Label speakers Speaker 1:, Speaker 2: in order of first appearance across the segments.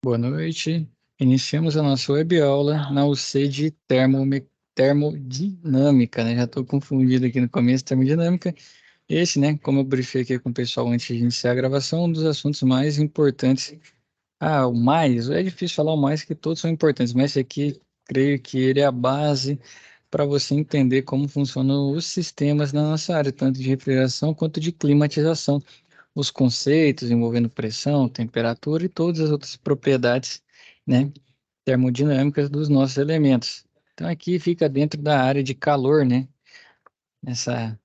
Speaker 1: Boa noite. Iniciamos a nossa web aula na UC de termodinâmica, né? Já estou confundido aqui no começo, termodinâmica. Esse, né, como eu briefei aqui com o pessoal antes de iniciar a gravação, um dos assuntos mais importantes. Ah, o mais, é difícil falar o mais, que todos são importantes, mas esse aqui, creio que ele é a base para você entender como funcionam os sistemas na nossa área, tanto de refrigeração quanto de climatização, os conceitos envolvendo pressão, temperatura e todas as outras propriedades, né, termodinâmicas dos nossos elementos. Então aqui fica dentro da área de calor, né, essa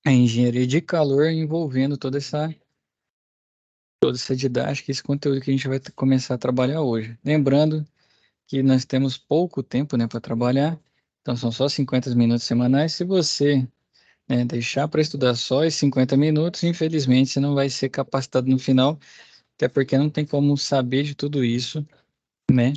Speaker 1: a engenharia de calor envolvendo toda essa didática, esse conteúdo que a gente vai começar a trabalhar hoje. Lembrando que nós temos pouco tempo, né, para trabalhar, então são só 50 minutos semanais. Se você, né, deixar para estudar só os 50 minutos, infelizmente você não vai ser capacitado no final, até porque não tem como saber de tudo isso, né,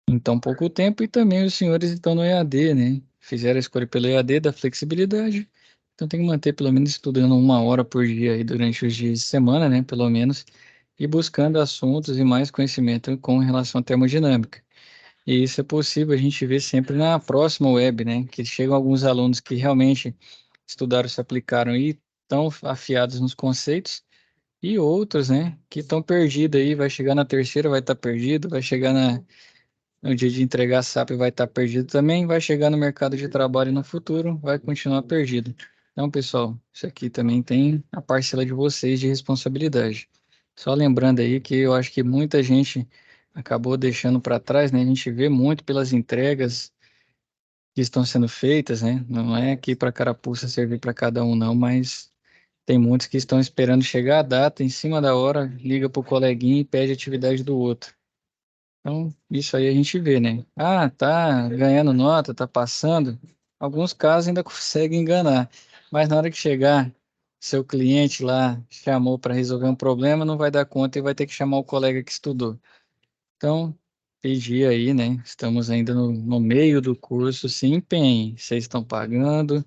Speaker 1: em tão pouco tempo. E também os senhores estão no EAD, né, fizeram a escolha pelo EAD da flexibilidade, então tem que manter pelo menos estudando 1 hora por dia aí durante os dias de semana, né, pelo menos, e buscando assuntos e mais conhecimento com relação à termodinâmica. E isso é possível a gente ver sempre na próxima web, né, que chegam alguns alunos que realmente estudaram, se aplicaram e estão afiados nos conceitos, e outros, né, que estão perdidos aí, vai chegar na terceira, vai estar perdido, vai chegar no dia de entregar SAP, vai estar perdido também, vai chegar no mercado de trabalho no futuro, vai continuar perdido. Então, pessoal, isso aqui também tem a parcela de vocês de responsabilidade. Só lembrando aí que eu acho que muita gente acabou deixando para trás, né? A gente vê muito pelas entregas que estão sendo feitas, né? Não é aqui para carapuça servir para cada um, não, mas tem muitos que estão esperando chegar a data, em cima da hora, liga para o coleguinha e pede atividade do outro. Então, isso aí a gente vê, né? Ah, tá ganhando nota, tá passando. Alguns casos ainda conseguem enganar, mas na hora que chegar, seu cliente lá chamou para resolver um problema, não vai dar conta e vai ter que chamar o colega que estudou. Então, pedir aí, né? Estamos ainda no meio do curso, se empenhem. Vocês estão pagando,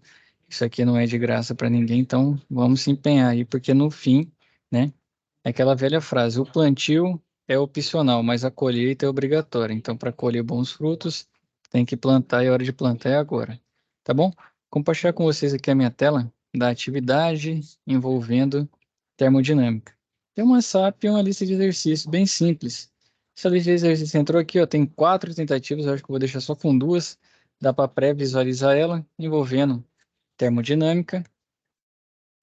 Speaker 1: isso aqui não é de graça para ninguém, então vamos se empenhar aí, porque no fim, né? É aquela velha frase: o plantio é opcional, mas a colheita é obrigatória. Então, para colher bons frutos, tem que plantar e a hora de plantar é agora. Tá bom? Compartilhar com vocês aqui a minha tela da atividade envolvendo termodinâmica. Tem uma SAP e uma lista de exercícios bem simples. Essa lista de exercícios entrou aqui, ó, tem 4 tentativas, eu acho que eu vou deixar só com 2. Dá para pré-visualizar ela, envolvendo termodinâmica,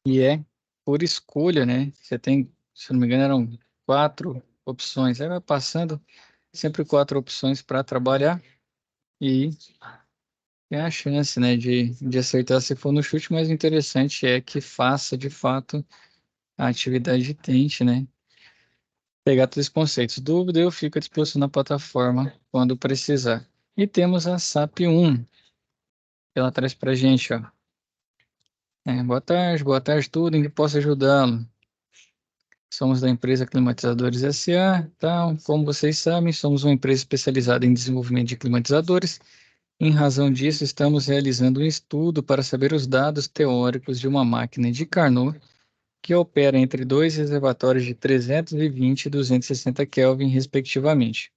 Speaker 1: e é por escolha, né? Você tem, se não me engano, eram 4 opções. Aí vai passando sempre 4 opções para trabalhar e tem a chance, né, de acertar se for no chute, mas o interessante é que faça de fato a atividade e tente, né, pegar todos os conceitos. Dúvida, eu fico à disposição na plataforma quando precisar. E temos a SAP 1, que ela traz para a gente, ó. Boa tarde, tudo em que posso ajudá-lo. Somos da empresa Climatizadores SA, tá? Como vocês sabem, somos uma empresa especializada em desenvolvimento de climatizadores. Em razão disso, estamos realizando um estudo para saber os dados teóricos de uma máquina de Carnot que opera entre dois reservatórios de 320 e 260 Kelvin, respectivamente.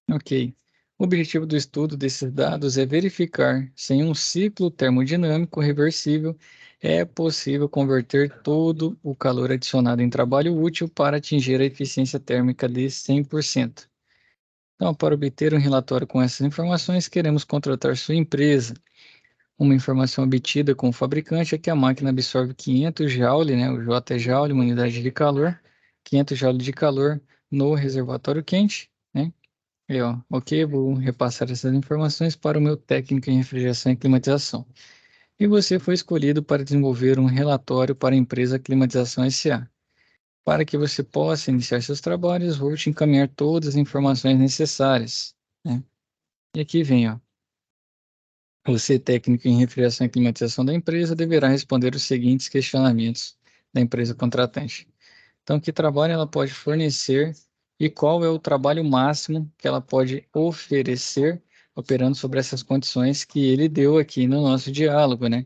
Speaker 1: Ok. O objetivo do estudo desses dados é verificar se em um ciclo termodinâmico reversível é possível converter todo o calor adicionado em trabalho útil para atingir a eficiência térmica de 100%. Então, para obter um relatório com essas informações, queremos contratar sua empresa. Uma informação obtida com o fabricante é que a máquina absorve 500 joule, né, o J é joule, uma unidade de calor, 500 joule de calor no reservatório quente, né? E, ó, ok, vou repassar essas informações para o meu técnico em refrigeração e climatização. E você foi escolhido para desenvolver um relatório para a empresa Climatização SA. Para que você possa iniciar seus trabalhos, vou te encaminhar todas as informações necessárias, né? E aqui vem, ó. Você, técnico em refrigeração e climatização da empresa, deverá responder os seguintes questionamentos da empresa contratante. Então, que trabalho ela pode fornecer e qual é o trabalho máximo que ela pode oferecer, operando sobre essas condições que ele deu aqui no nosso diálogo, né?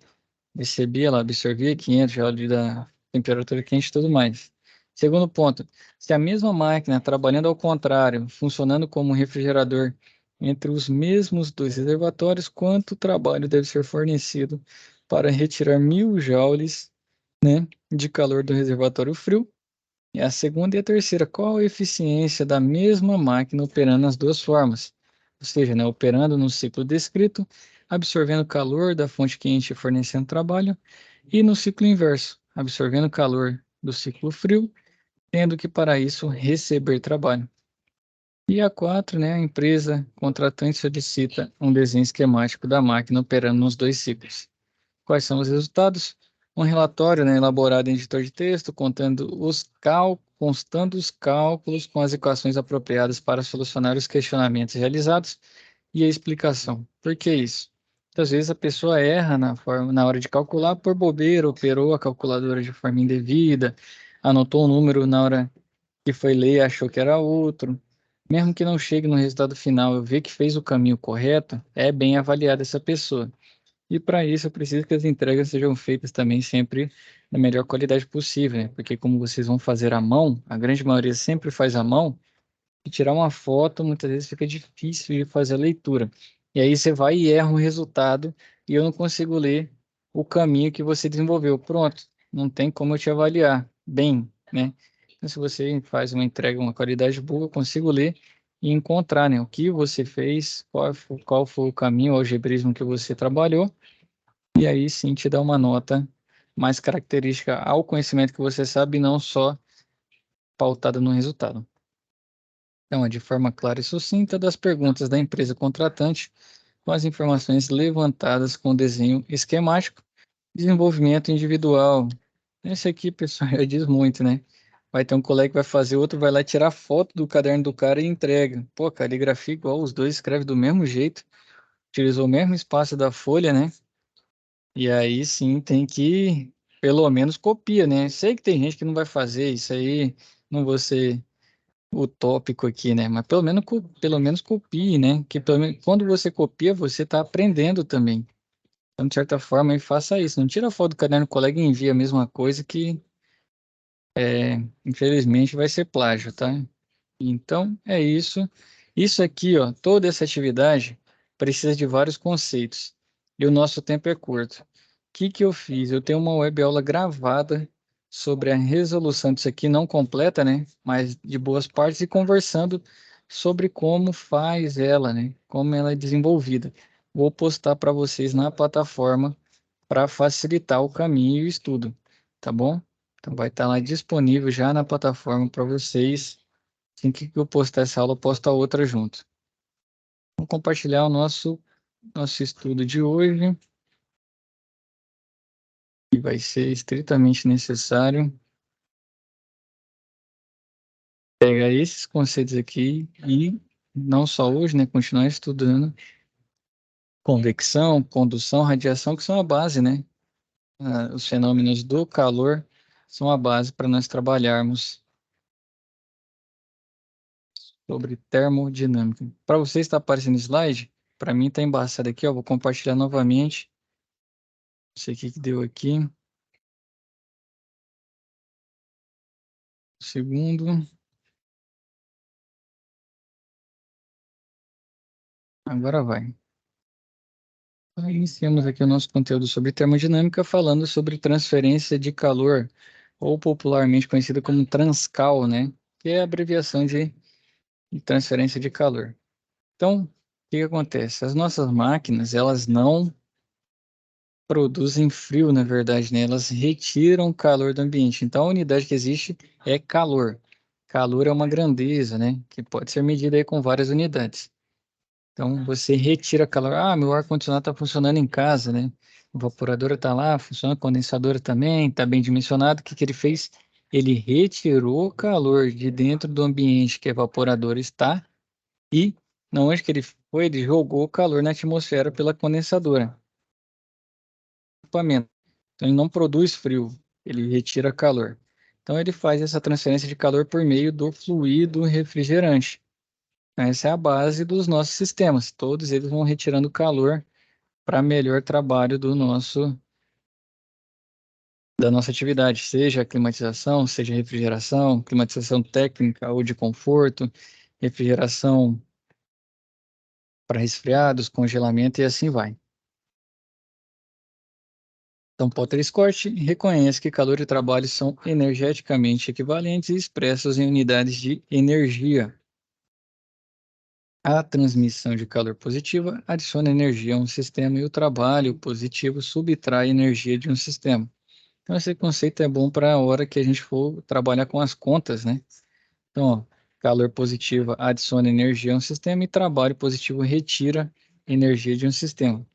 Speaker 1: Recebia, ela absorvia 500 joules da temperatura quente e tudo mais. Segundo ponto, se a mesma máquina trabalhando ao contrário, funcionando como um refrigerador entre os mesmos dois reservatórios, quanto trabalho deve ser fornecido para retirar 1.000 joules, né, de calor do reservatório frio? E a segunda e a terceira, qual a eficiência da mesma máquina operando nas duas formas? Ou seja, né, operando no ciclo descrito, absorvendo calor da fonte quente e fornecendo trabalho, e no ciclo inverso, absorvendo calor do ciclo frio, tendo que para isso receber trabalho. E a 4, né, a empresa contratante solicita um desenho esquemático da máquina operando nos dois ciclos. Quais são os resultados? Um relatório, né, elaborado em editor de texto, constando os cálculos com as equações apropriadas para solucionar os questionamentos realizados e a explicação. Por que isso? Muitas vezes a pessoa erra na hora de calcular por bobeira, operou a calculadora de forma indevida, anotou um número na hora que foi ler e achou que era outro. Mesmo que não chegue no resultado final, eu ver que fez o caminho correto, é bem avaliada essa pessoa. E para isso, eu preciso que as entregas sejam feitas também sempre da melhor qualidade possível, né? Porque como vocês vão fazer à mão, a grande maioria sempre faz à mão, e tirar uma foto muitas vezes fica difícil de fazer a leitura. E aí você vai e erra um resultado e eu não consigo ler o caminho que você desenvolveu. Pronto, não tem como eu te avaliar bem, né? Então, se você faz uma entrega, uma qualidade boa, eu consigo ler e encontrar, né, o que você fez, qual foi o caminho, o algebrismo que você trabalhou, e aí sim te dá uma nota mais característica ao conhecimento que você sabe, e não só pautada no resultado. Então, é de forma clara e sucinta das perguntas da empresa contratante, com as informações levantadas com o desenho esquemático, desenvolvimento individual. Esse aqui, pessoal, já diz muito, né? Vai ter um colega que vai fazer, outro vai lá tirar foto do caderno do cara e entrega. Pô, caligrafia igual, os dois escrevem do mesmo jeito, utilizou o mesmo espaço da folha, né? E aí sim tem que, pelo menos, copia, né? Sei que tem gente que não vai fazer isso aí, não vou ser utópico aqui, né? Mas pelo menos copie, né? Que quando você copia, você está aprendendo também. Então, de certa forma, aí faça isso. Não tira a foto do caderno do colega e envia a mesma coisa que, infelizmente, vai ser plágio, tá? Então, é isso. Isso aqui, ó, toda essa atividade precisa de vários conceitos. E o nosso tempo é curto. O que que eu fiz? Eu tenho uma web aula gravada sobre a resolução disso aqui, não completa, né? Mas de boas partes e conversando sobre como faz ela, né? Como ela é desenvolvida. Vou postar para vocês na plataforma para facilitar o caminho e o estudo, tá bom? Então vai estar lá disponível já na plataforma para vocês. Assim que eu postar essa aula, eu posto a outra junto. Vamos compartilhar o nosso estudo de hoje, que vai ser estritamente necessário pegar esses conceitos aqui e não só hoje, né, continuar estudando convecção, condução, radiação, que são a base, né? Os fenômenos do calor são a base para nós trabalharmos sobre termodinâmica. Para você está aparecendo slide? Para mim está embaçado aqui, ó, vou compartilhar novamente. Não sei o que que deu aqui. Segundo. Agora vai. Então, iniciamos aqui o nosso conteúdo sobre termodinâmica, falando sobre transferência de calor, ou popularmente conhecida como Transcal, né? Que é a abreviação de transferência de calor. Então, o que que acontece? As nossas máquinas, elas não produzem frio, na verdade, né? Elas retiram calor do ambiente. Então, a unidade que existe é calor. Calor é uma grandeza, né? Que pode ser medida aí com várias unidades. Então, você retira calor. Ah, meu ar-condicionado está funcionando em casa, né? A evaporadora está lá, funciona, a condensadora também, está bem dimensionado. O que que ele fez? Ele retirou o calor de dentro do ambiente que a evaporadora está e, não onde que ele foi, ele jogou o calor na atmosfera pela condensadora. Equipamento. Então, ele não produz frio, ele retira calor. Então, ele faz essa transferência de calor por meio do fluido refrigerante. Essa é a base dos nossos sistemas. Todos eles vão retirando calor para melhor trabalho do nosso da nossa atividade, seja a climatização, seja a refrigeração, climatização técnica ou de conforto, refrigeração para resfriados, congelamento e assim vai. Então, Potter e Scott reconhece que calor e trabalho são energeticamente equivalentes e expressos em unidades de energia. A transmissão de calor positiva adiciona energia a um sistema e o trabalho positivo subtrai energia de um sistema. Então, esse conceito é bom para a hora que a gente for trabalhar com as contas, né? Então, ó, calor positivo adiciona energia a um sistema e trabalho positivo retira energia de um sistema.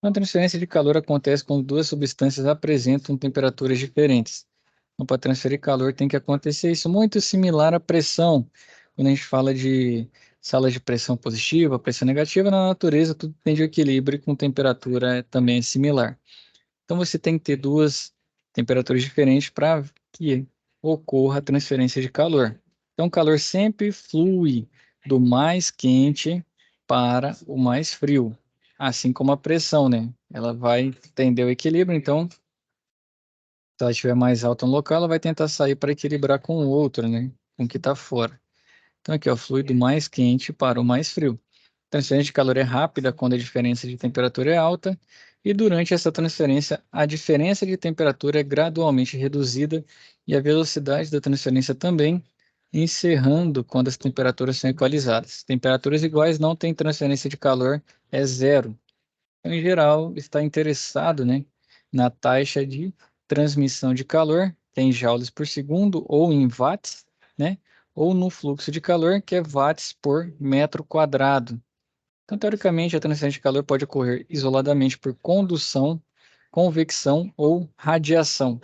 Speaker 1: A transferência de calor acontece quando duas substâncias apresentam temperaturas diferentes. Então, para transferir calor tem que acontecer isso muito similar à pressão. Quando a gente fala de sala de pressão positiva, pressão negativa, na natureza tudo tem de equilíbrio e com temperatura também é similar. Então você tem que ter duas temperaturas diferentes para que ocorra a transferência de calor. Então o calor sempre flui do mais quente para o mais frio, assim como a pressão, né? Ela vai tender o equilíbrio, então se ela estiver mais alta no local, ela vai tentar sair para equilibrar com o outro, né? Com o que está fora. Então aqui, ó, flui do mais quente para o mais frio. Transferência de calor é rápida quando a diferença de temperatura é alta, e durante essa transferência, a diferença de temperatura é gradualmente reduzida e a velocidade da transferência também, encerrando quando as temperaturas são equalizadas. Temperaturas iguais não têm transferência de calor, é zero. Então, em geral, está interessado, né, na taxa de transmissão de calor, que é em joules por segundo, ou em watts, né, ou no fluxo de calor, que é watts por metro quadrado. Então, teoricamente, a transferência de calor pode ocorrer isoladamente por condução, convecção ou radiação.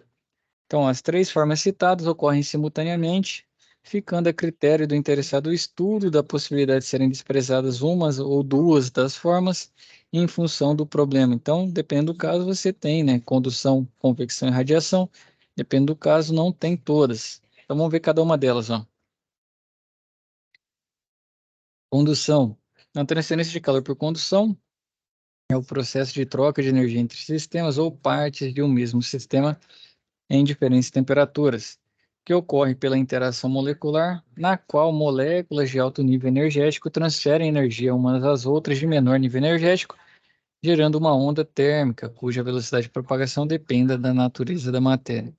Speaker 1: Então, as três formas citadas ocorrem simultaneamente, ficando a critério do interessado o estudo da possibilidade de serem desprezadas umas ou duas das formas em função do problema. Então, dependendo do caso, você tem, né, condução, convecção e radiação. Depende do caso, não tem todas. Então, vamos ver cada uma delas, ó. Condução. A transferência de calor por condução é o processo de troca de energia entre sistemas ou partes de um mesmo sistema em diferentes temperaturas, que ocorre pela interação molecular, na qual moléculas de alto nível energético transferem energia umas às outras de menor nível energético, gerando uma onda térmica, cuja velocidade de propagação dependa da natureza da matéria.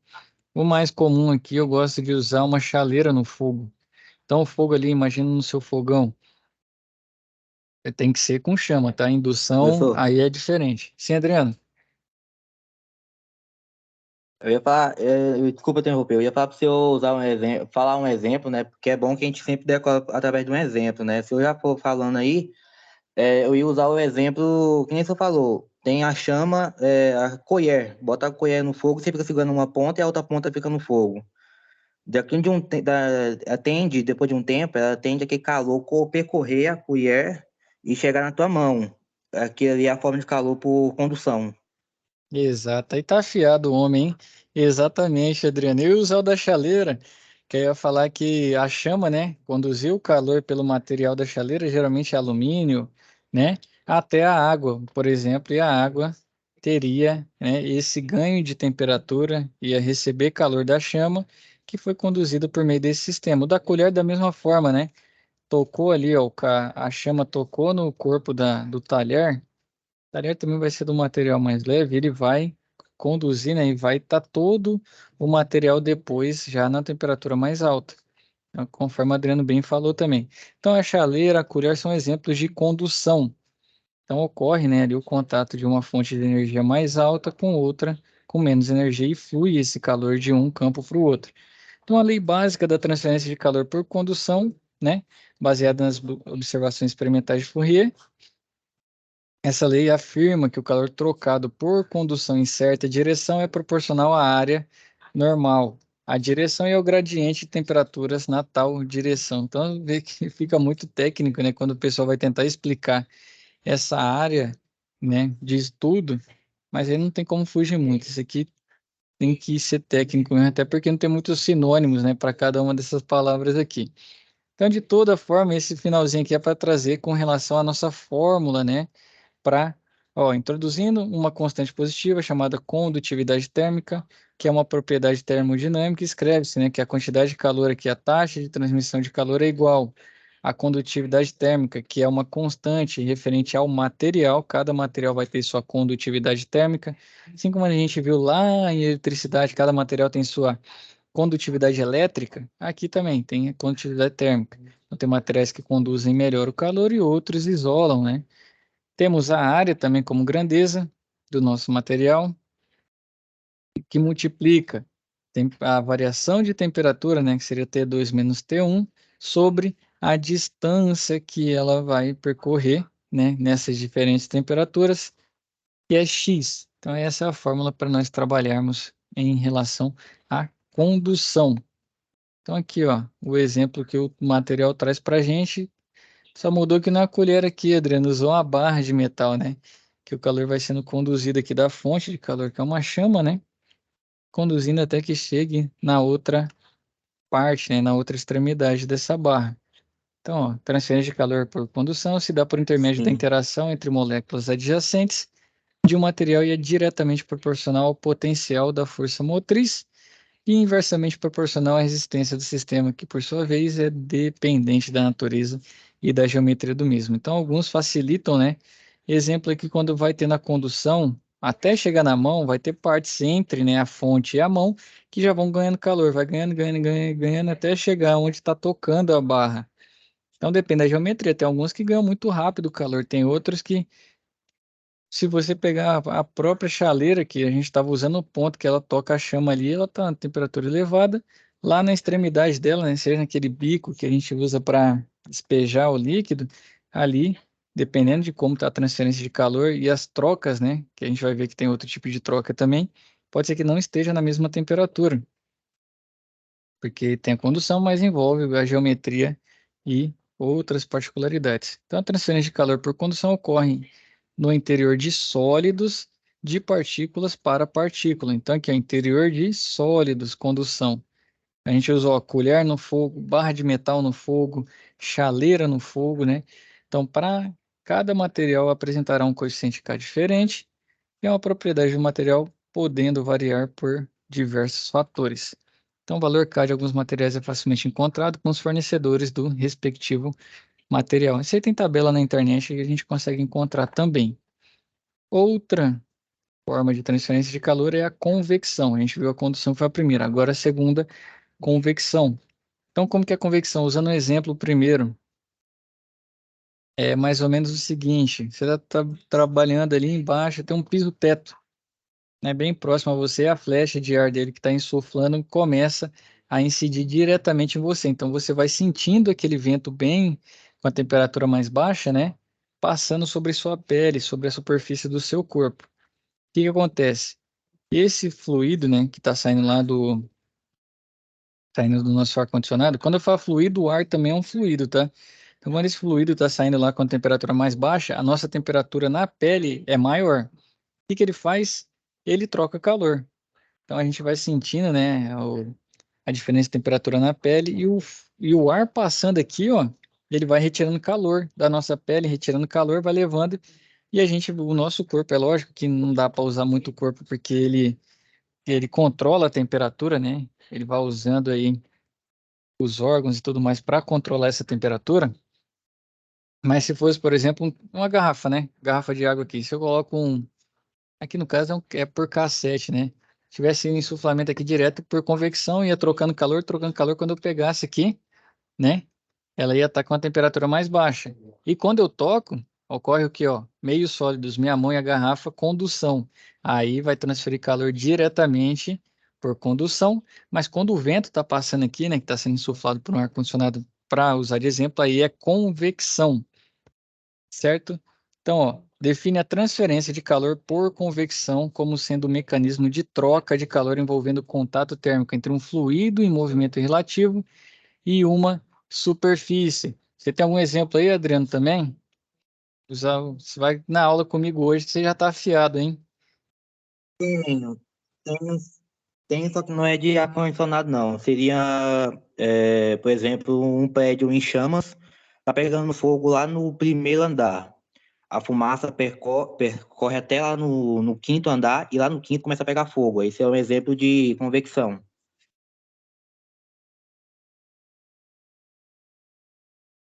Speaker 1: O mais comum aqui, eu gosto de usar uma chaleira no fogo. Então, o fogo ali, imagina no seu fogão, tem que ser com chama, tá? Indução,
Speaker 2: Professor,
Speaker 1: aí é diferente. Sim, Adriano?
Speaker 2: eu ia falar, desculpa interromper, eu ia falar para o senhor usar um exemplo, falar um exemplo, né? Porque é bom que a gente sempre decora através de um exemplo, né? Se eu já for falando aí, eu ia usar o exemplo, que nem o senhor falou, tem a chama, a colher, bota a colher no fogo, você fica segurando uma ponta e a outra ponta fica no fogo. Daqui de atende, depois de um tempo, ela tende aquele calor percorrer a colher e chegar na tua mão. Aquilo ali é a forma de calor por condução.
Speaker 1: Exato, aí tá afiado o homem, hein? Exatamente, Adriano. Eu ia usar o da chaleira, que eu ia falar que a chama, né, conduzir o calor pelo material da chaleira, geralmente é alumínio, né, até a água, por exemplo, e a água teria, né, esse ganho de temperatura, ia receber calor da chama, que foi conduzido por meio desse sistema. O da colher, da mesma forma, né, tocou ali, ó, a chama tocou no corpo do talher. Talher também vai ser do material mais leve, ele vai conduzir, né, e vai estar todo o material depois já na temperatura mais alta, então, conforme o Adriano bem falou também. Então, a chaleira, a colher são exemplos de condução. Então, ocorre, né, ali o contato de uma fonte de energia mais alta com outra com menos energia e flui esse calor de um campo para o outro. Então, a lei básica da transferência de calor por condução, né, baseada nas observações experimentais de Fourier. Essa lei afirma que o calor trocado por condução em certa direção é proporcional à área normal. A direção é o gradiente de temperaturas na tal direção. Então, vê que fica muito técnico, né? Quando o pessoal vai tentar explicar essa área, né, de estudo, mas aí não tem como fugir muito. Isso aqui tem que ser técnico, né? Até porque não tem muitos sinônimos, né, para cada uma dessas palavras aqui. Então, de toda forma, esse finalzinho aqui é para trazer com relação à nossa fórmula, né? Para, ó, introduzindo uma constante positiva chamada condutividade térmica, que é uma propriedade termodinâmica, escreve-se, né, que a quantidade de calor aqui, a taxa de transmissão de calor é igual à condutividade térmica, que é uma constante referente ao material, cada material vai ter sua condutividade térmica, assim como a gente viu lá em eletricidade, cada material tem sua condutividade elétrica, aqui também tem a condutividade térmica. Então, tem materiais que conduzem melhor o calor e outros isolam, né? Temos a área também como grandeza do nosso material, que multiplica a variação de temperatura, né, que seria T2 menos T1, sobre a distância que ela vai percorrer, né, nessas diferentes temperaturas, que é X. Então, essa é a fórmula para nós trabalharmos em relação à condução. Então, aqui, ó, o exemplo que o material traz para a gente, só mudou que na colher aqui, Adriano, usou uma barra de metal, né? Que o calor vai sendo conduzido aqui da fonte de calor, que é uma chama, né? Conduzindo até que chegue na outra parte, né? Na outra extremidade dessa barra. Então, ó, transferência de calor por condução se dá por intermédio da
Speaker 2: Sim.
Speaker 1: interação entre moléculas adjacentes de um material e é diretamente proporcional ao potencial da força motriz e inversamente proporcional à resistência do sistema, que por sua vez é dependente da natureza e da geometria do mesmo. Então, alguns facilitam, né? Exemplo aqui, quando vai ter na condução, até chegar na mão, vai ter partes entre, né, a fonte e a mão, que já vão ganhando calor, vai ganhando, ganhando, ganhando, ganhando, até chegar onde está tocando a barra. Então, depende da geometria. Tem alguns que ganham muito rápido o calor, tem outros que se você pegar a própria chaleira que a gente estava usando o ponto que ela toca a chama ali, ela está a temperatura elevada. Lá na extremidade dela, né, seja naquele bico que a gente usa para despejar o líquido, ali, dependendo de como está a transferência de calor e as trocas, né, que a gente vai ver que tem outro tipo de troca também, pode ser que não esteja na mesma temperatura, porque tem a condução, mas envolve a geometria e outras particularidades. Então, a transferência de calor por condução ocorre no interior de sólidos de partículas para partícula. Então, aqui é o interior de sólidos, condução. A gente usou a colher no fogo, barra de metal no fogo, chaleira no fogo, né? Então, para cada material apresentará um coeficiente K diferente e é uma propriedade do material podendo variar por diversos fatores. Então, o valor K de alguns materiais é facilmente encontrado com os fornecedores do respectivo material. Isso aí tem tabela na internet e a gente consegue encontrar também. Outra forma de transferência de calor é a convecção. A gente viu a condução foi a primeira, agora a segunda, convecção. Então, como que é a convecção? Usando um exemplo primeiro, é mais ou menos o seguinte: você está trabalhando ali embaixo, tem um piso-teto, né, bem próximo a você, a flecha de ar dele que está insuflando começa a incidir diretamente em você. Então, você vai sentindo aquele vento bem com a temperatura mais baixa, né, passando sobre sua pele, sobre a superfície do seu corpo. O que que acontece? Esse fluido, né, que está saindo do nosso ar-condicionado, quando eu falo fluido, o ar também é um fluido, tá? Então, quando esse fluido está saindo lá com a temperatura mais baixa, a nossa temperatura na pele é maior. O que que ele faz? Ele troca calor. Então, a gente vai sentindo, né, a diferença de temperatura na pele e o ar passando aqui, ó, ele vai retirando calor da nossa pele, retirando calor, vai levando, e o nosso corpo, é lógico que não dá para usar muito o corpo porque ele controla a temperatura, né? Ele vai usando aí os órgãos e tudo mais para controlar essa temperatura. Mas se fosse, por exemplo, uma garrafa, né? Garrafa de água aqui. Se eu coloco aqui no caso é por cassete, né? Se tivesse um insuflamento aqui direto por convecção, ia trocando calor quando eu pegasse aqui, né? Ela ia estar com a temperatura mais baixa. E quando eu toco, ocorre o que, ó? Meios sólidos, minha mão e a garrafa, condução. Aí vai transferir calor diretamente por condução, mas quando o vento está passando aqui, né, que está sendo insuflado por um ar-condicionado, para usar de exemplo, aí é convecção, certo? Então, ó, define a transferência de calor por convecção como sendo um mecanismo de troca de calor envolvendo contato térmico entre um fluido em movimento relativo e uma superfície. Você tem algum exemplo aí, Adriano, também? Você vai na aula comigo hoje, você já está afiado, hein?
Speaker 2: Tenho, tenho, tenho, só que não é de ar-condicionado, não. Seria, por exemplo, um prédio em chamas, tá pegando fogo lá no primeiro andar. a fumaça percorre até lá no quinto andar e lá no quinto começa a pegar fogo. Esse é um exemplo de convecção.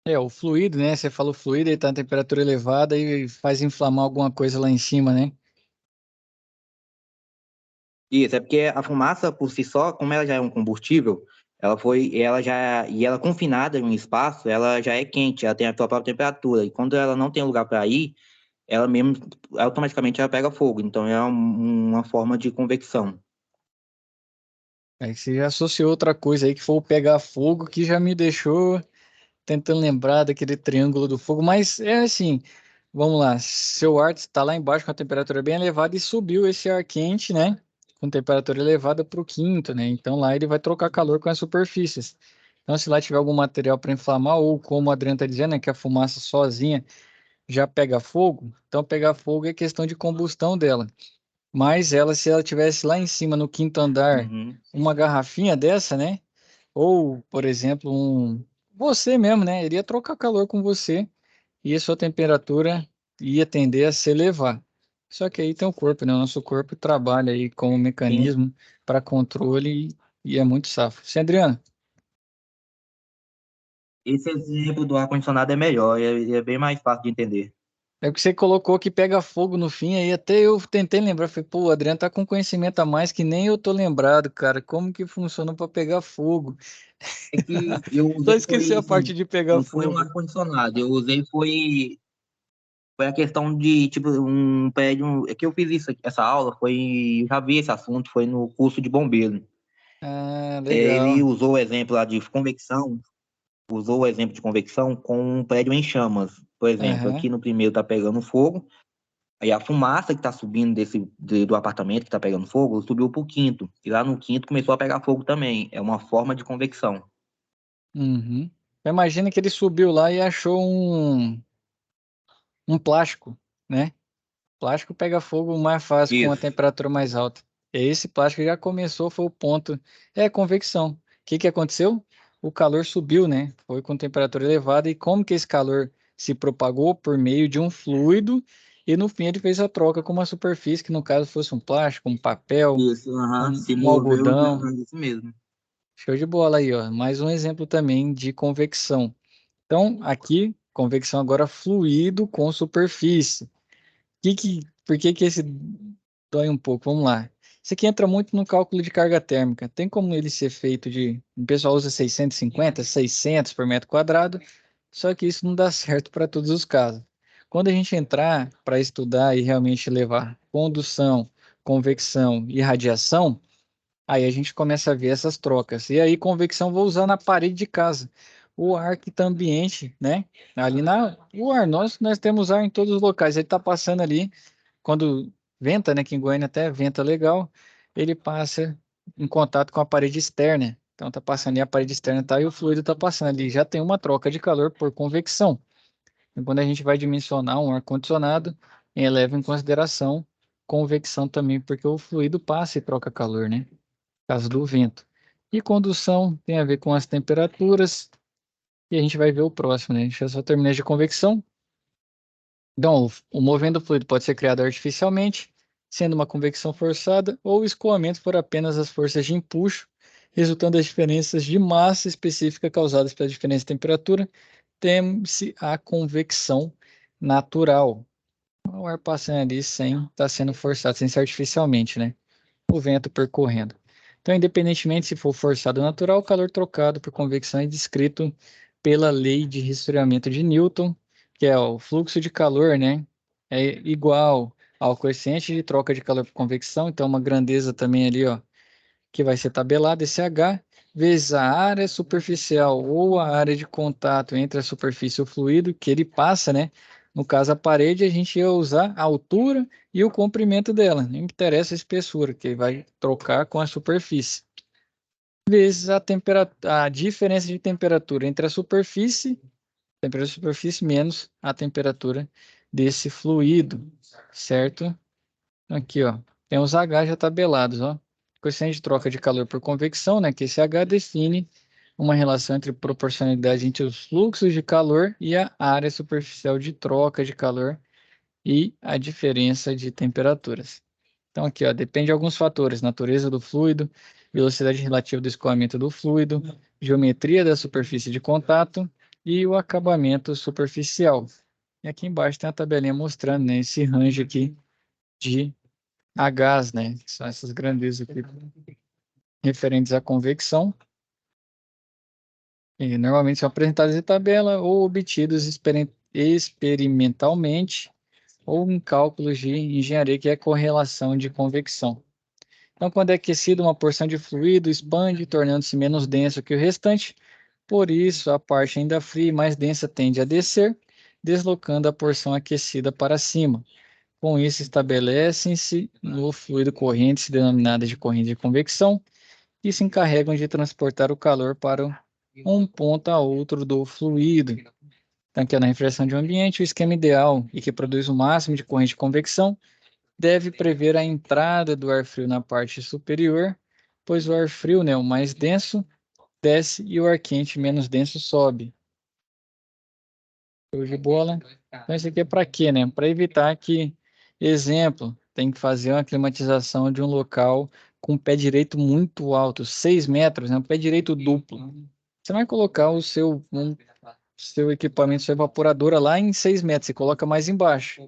Speaker 1: O fluido, né? Você falou fluido, ele tá em temperatura elevada e faz inflamar alguma coisa lá em cima, né?
Speaker 2: Isso, é porque a fumaça por si só, como ela já é um combustível, ela confinada em um espaço, ela já é quente, ela tem a sua própria temperatura. E quando ela não tem lugar para ir, ela mesmo automaticamente ela pega fogo. Então é uma forma de convecção.
Speaker 1: Aí você já associou outra coisa aí que foi o pegar fogo, que já me deixou tentando lembrar daquele triângulo do fogo. Mas é assim, vamos lá. Seu ar está lá embaixo com a temperatura bem elevada e subiu esse ar quente, né? Com temperatura elevada para o quinto, né? Então lá ele vai trocar calor com as superfícies. Então, se lá tiver algum material para inflamar, ou como o Adriano está dizendo, né, que a fumaça sozinha já pega fogo, então pegar fogo é questão de combustão dela. Mas ela, se ela tivesse lá em cima no quinto andar,
Speaker 2: Uhum.
Speaker 1: uma garrafinha dessa, né? Ou, por exemplo, você mesmo, né? Iria trocar calor com você e a sua temperatura ia tender a se elevar. Só que aí tem o corpo, né? O nosso corpo trabalha aí como um
Speaker 2: Sim.
Speaker 1: mecanismo para controle e é muito safo. Sim, Adriano,
Speaker 2: Esse exemplo do ar-condicionado é melhor, é bem mais fácil de entender.
Speaker 1: é que você colocou que pega fogo no fim, aí até eu tentei lembrar, falei, pô, o Adriano tá com conhecimento a mais que nem eu tô lembrado, cara. Como que funciona para pegar fogo?
Speaker 2: É que eu
Speaker 1: Só
Speaker 2: usei
Speaker 1: esqueci
Speaker 2: foi
Speaker 1: a
Speaker 2: assim,
Speaker 1: parte de pegar
Speaker 2: não foi um
Speaker 1: fogo.
Speaker 2: ar-condicionado, eu usei foi a questão de tipo um prédio, é que eu fiz isso, essa aula foi, eu já vi esse assunto, foi no curso de bombeiro.
Speaker 1: Ah,
Speaker 2: Ele
Speaker 1: legal.
Speaker 2: usou o exemplo lá de convecção, usou o exemplo de convecção com um prédio em chamas. Por exemplo,
Speaker 1: Aham.
Speaker 2: aqui no primeiro tá pegando fogo, aí a fumaça que tá subindo do apartamento que tá pegando fogo, subiu pro quinto. E lá no quinto começou a pegar fogo também. É uma forma de convecção.
Speaker 1: Uhum. Imagina que ele subiu lá e achou um plástico, né? Plástico pega fogo mais fácil com a
Speaker 2: Isso.
Speaker 1: temperatura mais alta. E esse plástico já começou, foi o ponto. É convecção. O que que aconteceu? O calor subiu, né? Foi com temperatura elevada. E como que esse calor se propagou? Por meio de um fluido. E no fim ele fez a troca com uma superfície, que no caso fosse um plástico, um papel,
Speaker 2: Isso, aham, se
Speaker 1: um
Speaker 2: moveu,
Speaker 1: algodão.
Speaker 2: isso mesmo.
Speaker 1: Show de bola aí, ó. Mais um exemplo também de convecção. Então, aqui, convecção agora fluido com superfície. Por que que esse dói um pouco? Vamos lá. Isso aqui entra muito no cálculo de carga térmica. Tem como ele ser feito de... O pessoal usa 650, 600 por metro quadrado, só que isso não dá certo para todos os casos. Quando a gente entrar para estudar e realmente levar condução, convecção e radiação, aí a gente começa a ver essas trocas. E aí, convecção, vou usar na parede de casa. O ar que está ambiente, né? Ali na. O ar, nós temos ar em todos os locais. Ele está passando ali, quando venta, né? Que em Goiânia até venta legal, ele passa em contato com a parede externa. Então, tá passando ali a parede externa, tá? E o fluido tá passando ali. Já tem uma troca de calor por convecção. E quando a gente vai dimensionar um ar-condicionado, leva em consideração convecção também, porque o fluido passa e troca calor, né? Caso do vento. E condução tem a ver com as temperaturas, e a gente vai ver o próximo, né? Deixa eu só terminar de convecção. Então, o movimento do fluido pode ser criado artificialmente, sendo uma convecção forçada, ou escoamento por apenas as forças de empuxo, resultando das diferenças de massa específica causadas pela diferença de temperatura, tem-se a convecção natural. O ar passando ali sem estar sendo forçado, sem ser artificialmente, né? O vento percorrendo. Então, independentemente se for forçado ou natural, o calor trocado por convecção é descrito pela lei de resfriamento de Newton, que é o fluxo de calor, né? É igual ao coeficiente de troca de calor por convecção, então uma grandeza também ali, ó, que vai ser tabelado, esse H, vezes a área superficial ou a área de contato entre a superfície e o fluido que ele passa, né? No caso, a parede, a gente ia usar a altura e o comprimento dela. Não interessa a espessura, que vai trocar com a superfície. Vezes a temperatura, a diferença de temperatura entre a temperatura da superfície menos a temperatura desse fluido, certo? Aqui, ó. Tem os H já tabelados, ó. Coeficiente de troca de calor por convecção, né? Que esse H define uma relação entre proporcionalidade entre os fluxos de calor e a área superficial de troca de calor e a diferença de temperaturas. Então, aqui, ó, depende de alguns fatores: natureza do fluido, velocidade relativa do escoamento do fluido, geometria da superfície de contato e o acabamento superficial. E aqui embaixo tem a tabelinha mostrando, né, esse range aqui de Hs, né, que são essas grandezas aqui referentes à convecção. E normalmente são apresentadas em tabela ou obtidos experimentalmente ou em cálculos de engenharia, que é correlação de convecção. Então, quando é aquecido, uma porção de fluido expande, tornando-se menos denso que o restante. Por isso, a parte ainda fria e mais densa tende a descer, deslocando a porção aquecida para cima. Com isso, estabelecem-se no fluido correntes denominadas de corrente de convecção, que se encarregam de transportar o calor para um ponto a outro do fluido. Então, aqui na refrigeração de um ambiente, o esquema ideal e que produz o máximo de corrente de convecção deve prever a entrada do ar frio na parte superior, pois o ar frio, né, o mais denso, desce e o ar quente, menos denso, sobe. Show de bola. Então, isso aqui é para quê, né? Para evitar que, exemplo, tem que fazer uma climatização de um local com pé direito muito alto, 6 metros, né? Um pé direito duplo. Você vai colocar seu equipamento, sua evaporadora lá em 6 metros, você coloca mais embaixo.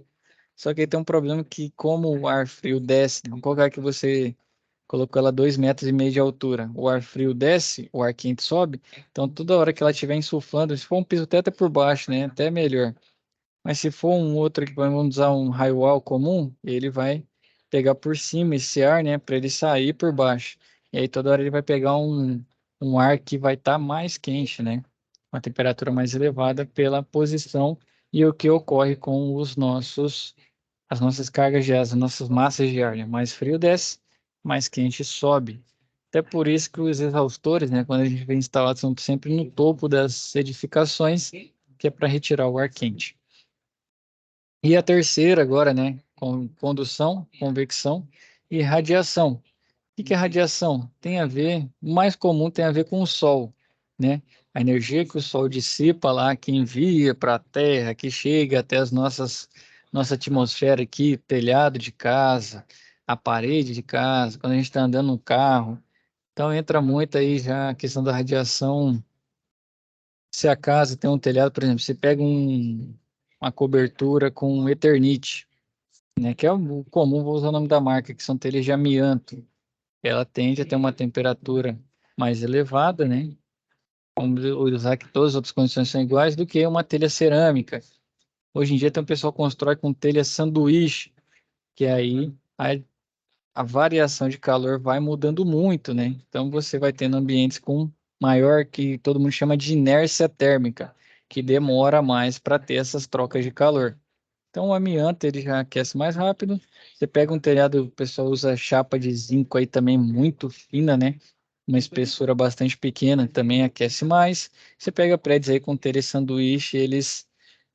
Speaker 1: Só que aí tem um problema que, como o ar frio desce, vamos colocar que você colocou ela 2,5 metros de altura, o ar frio desce, o ar quente sobe, então toda hora que ela estiver insuflando, se for um piso teto é por baixo, né? Até melhor. Mas se for um outro equipamento, vamos usar um raio-wall comum, ele vai pegar por cima esse ar, né, para ele sair por baixo. E aí toda hora ele vai pegar um ar que vai estar mais quente, né? Uma temperatura mais elevada pela posição e o que ocorre com as nossas cargas de ar, as nossas massas de ar, né? Mais frio desce, mais quente sobe. Até por isso que os exaustores, né, quando a gente vem instalados, são sempre no topo das edificações, que é para retirar o ar quente. E a terceira agora, né, com condução, convecção e radiação. O que é radiação? Tem a ver, o mais comum tem a ver com o Sol, né? A energia que o Sol dissipa lá, que envia para a Terra, que chega até nossa atmosfera aqui, telhado de casa, a parede de casa, quando a gente está andando no carro. Então entra muito aí já a questão da radiação. Se a casa tem um telhado, por exemplo, você pega uma cobertura com Eternit, né? Que é o comum, vou usar o nome da marca, que são telhas de amianto. Ela tende a ter uma temperatura mais elevada, né? Vamos usar que todas as outras condições são iguais do que uma telha cerâmica. Hoje em dia tem um pessoal que constrói com telha sanduíche, que aí a variação de calor vai mudando muito, né? Então você vai tendo ambientes com maior, que todo mundo chama de inércia térmica, que demora mais para ter essas trocas de calor. Então o amianto ele já aquece mais rápido. Você pega um telhado, o pessoal usa chapa de zinco aí também muito fina, né? Uma espessura bastante pequena, também aquece mais. Você pega prédios aí com telha sanduíche, eles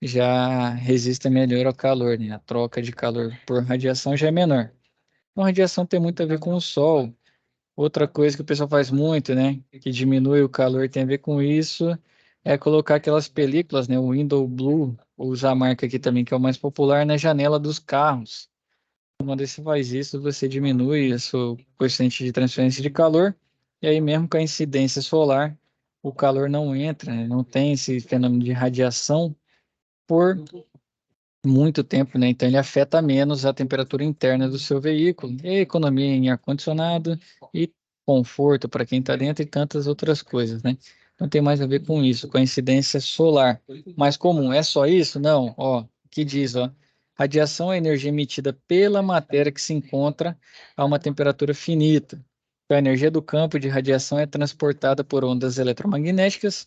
Speaker 1: já resistem melhor ao calor, né? A troca de calor por radiação já é menor. Então, a radiação tem muito a ver com o sol. Outra coisa que o pessoal faz muito, né? Que diminui o calor, tem a ver com isso, é colocar aquelas películas, né? O Window Blue, vou usar a marca aqui também, que é o mais popular, na janela dos carros. Quando você faz isso, você diminui o seu coeficiente de transferência de calor, e aí mesmo com a incidência solar, o calor não entra, né? Não tem esse fenômeno de radiação por muito tempo, né? Então ele afeta menos a temperatura interna do seu veículo, e economia em ar-condicionado e conforto para quem está dentro e tantas outras coisas, né? Então tem mais a ver com isso, com a incidência solar. Mais comum, é só isso? Não, ó, que diz, ó, radiação é energia emitida pela matéria que se encontra a uma temperatura finita. Então, a energia do campo de radiação é transportada por ondas eletromagnéticas,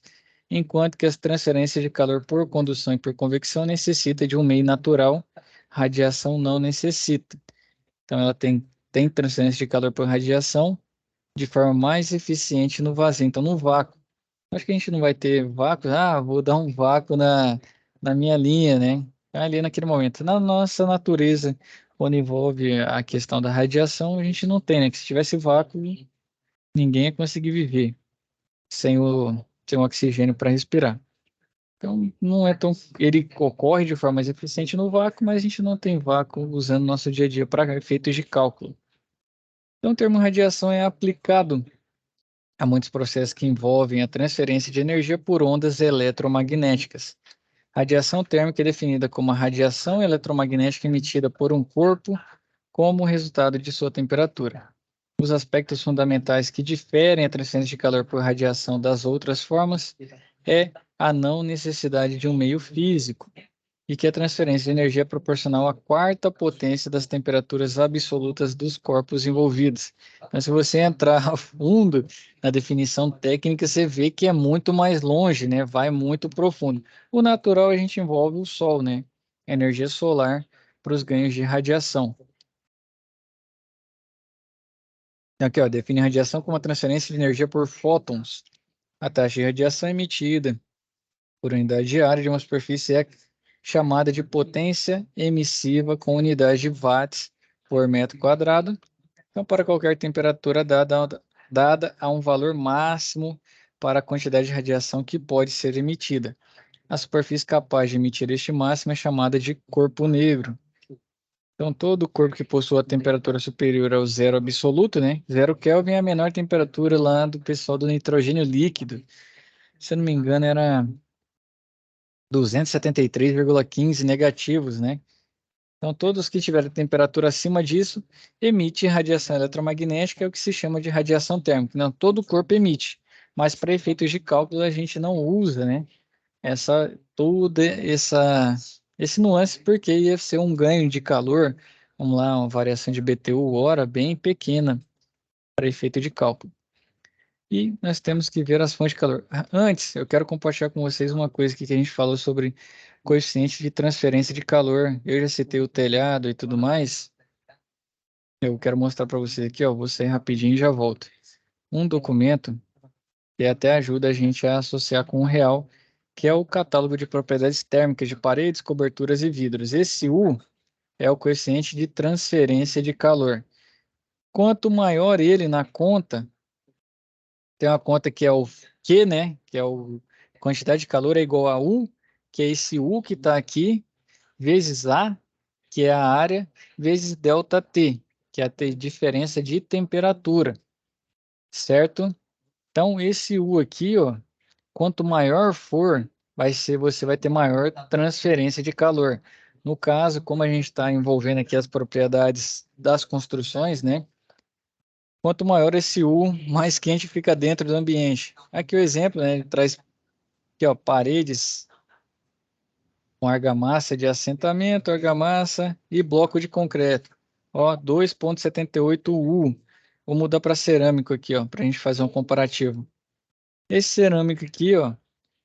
Speaker 1: enquanto que as transferências de calor por condução e por convecção necessita de um meio natural, radiação não necessita. Então, ela tem transferência de calor por radiação de forma mais eficiente no vazio. Então, no vácuo. Acho que a gente não vai ter vácuo. Ah, vou dar um vácuo na minha linha, né? Ali naquele momento. Na nossa natureza, quando envolve a questão da radiação, a gente não tem, né? Que se tivesse vácuo, ninguém ia conseguir viver sem o oxigênio para respirar. Então, não é tão. Ele ocorre de forma mais eficiente no vácuo, mas a gente não tem vácuo usando no nosso dia a dia para efeitos de cálculo. Então, o termo radiação é aplicado a muitos processos que envolvem a transferência de energia por ondas eletromagnéticas. Radiação térmica é definida como a radiação eletromagnética emitida por um corpo como resultado de sua temperatura. Os aspectos fundamentais que diferem a transferência de calor por radiação das outras formas é a não necessidade de um meio físico e que a transferência de energia é proporcional à quarta potência das temperaturas absolutas dos corpos envolvidos. Então, se você entrar a fundo na definição técnica, você vê que é muito mais longe, né? Vai muito profundo. O natural a gente envolve o Sol, né? A energia solar para os ganhos de radiação. Aqui, ó, define radiação como a transferência de energia por fótons. A taxa de radiação emitida por unidade diária de uma superfície é chamada de potência emissiva com unidade de watts por metro quadrado. Então, para qualquer temperatura dada a um valor máximo para a quantidade de radiação que pode ser emitida. A superfície capaz de emitir este máximo é chamada de corpo negro. Então, todo corpo que possua a temperatura superior ao zero absoluto, né? Zero Kelvin é a menor temperatura lá do pessoal do nitrogênio líquido. Se eu não me engano, era 273,15 negativos, né? Então, todos que tiverem temperatura acima disso, emite radiação eletromagnética, é o que se chama de radiação térmica. Não, todo corpo emite, mas para efeitos de cálculo a gente não usa, né? Esse nuance, porque ia ser um ganho de calor, vamos lá, uma variação de BTU hora bem pequena para efeito de cálculo. E nós temos que ver as fontes de calor. Antes, eu quero compartilhar com vocês uma coisa que a gente falou sobre coeficiente de transferência de calor. Eu já citei o telhado e tudo mais. Eu quero mostrar para vocês aqui, ó, vou sair rapidinho e já volto. Um documento que até ajuda a gente a associar com o real, que é o catálogo de propriedades térmicas de paredes, coberturas e vidros. Esse U é o coeficiente de transferência de calor. Quanto maior ele na conta, tem uma conta que é o Q, né? Que é o quantidade de calor é igual a U, que é esse U que está aqui, vezes A, que é a área, vezes delta T, que é a diferença de temperatura, certo? Então, esse U aqui, ó, quanto maior for, você vai ter maior transferência de calor. No caso, como a gente está envolvendo aqui as propriedades das construções, né? Quanto maior esse U, mais quente fica dentro do ambiente. Aqui o exemplo, né? Ele traz aqui, ó, paredes com argamassa de assentamento, argamassa e bloco de concreto. Ó, 2,78 U. Vou mudar para cerâmico aqui, ó, para a gente fazer um comparativo. Esse cerâmico aqui, ó,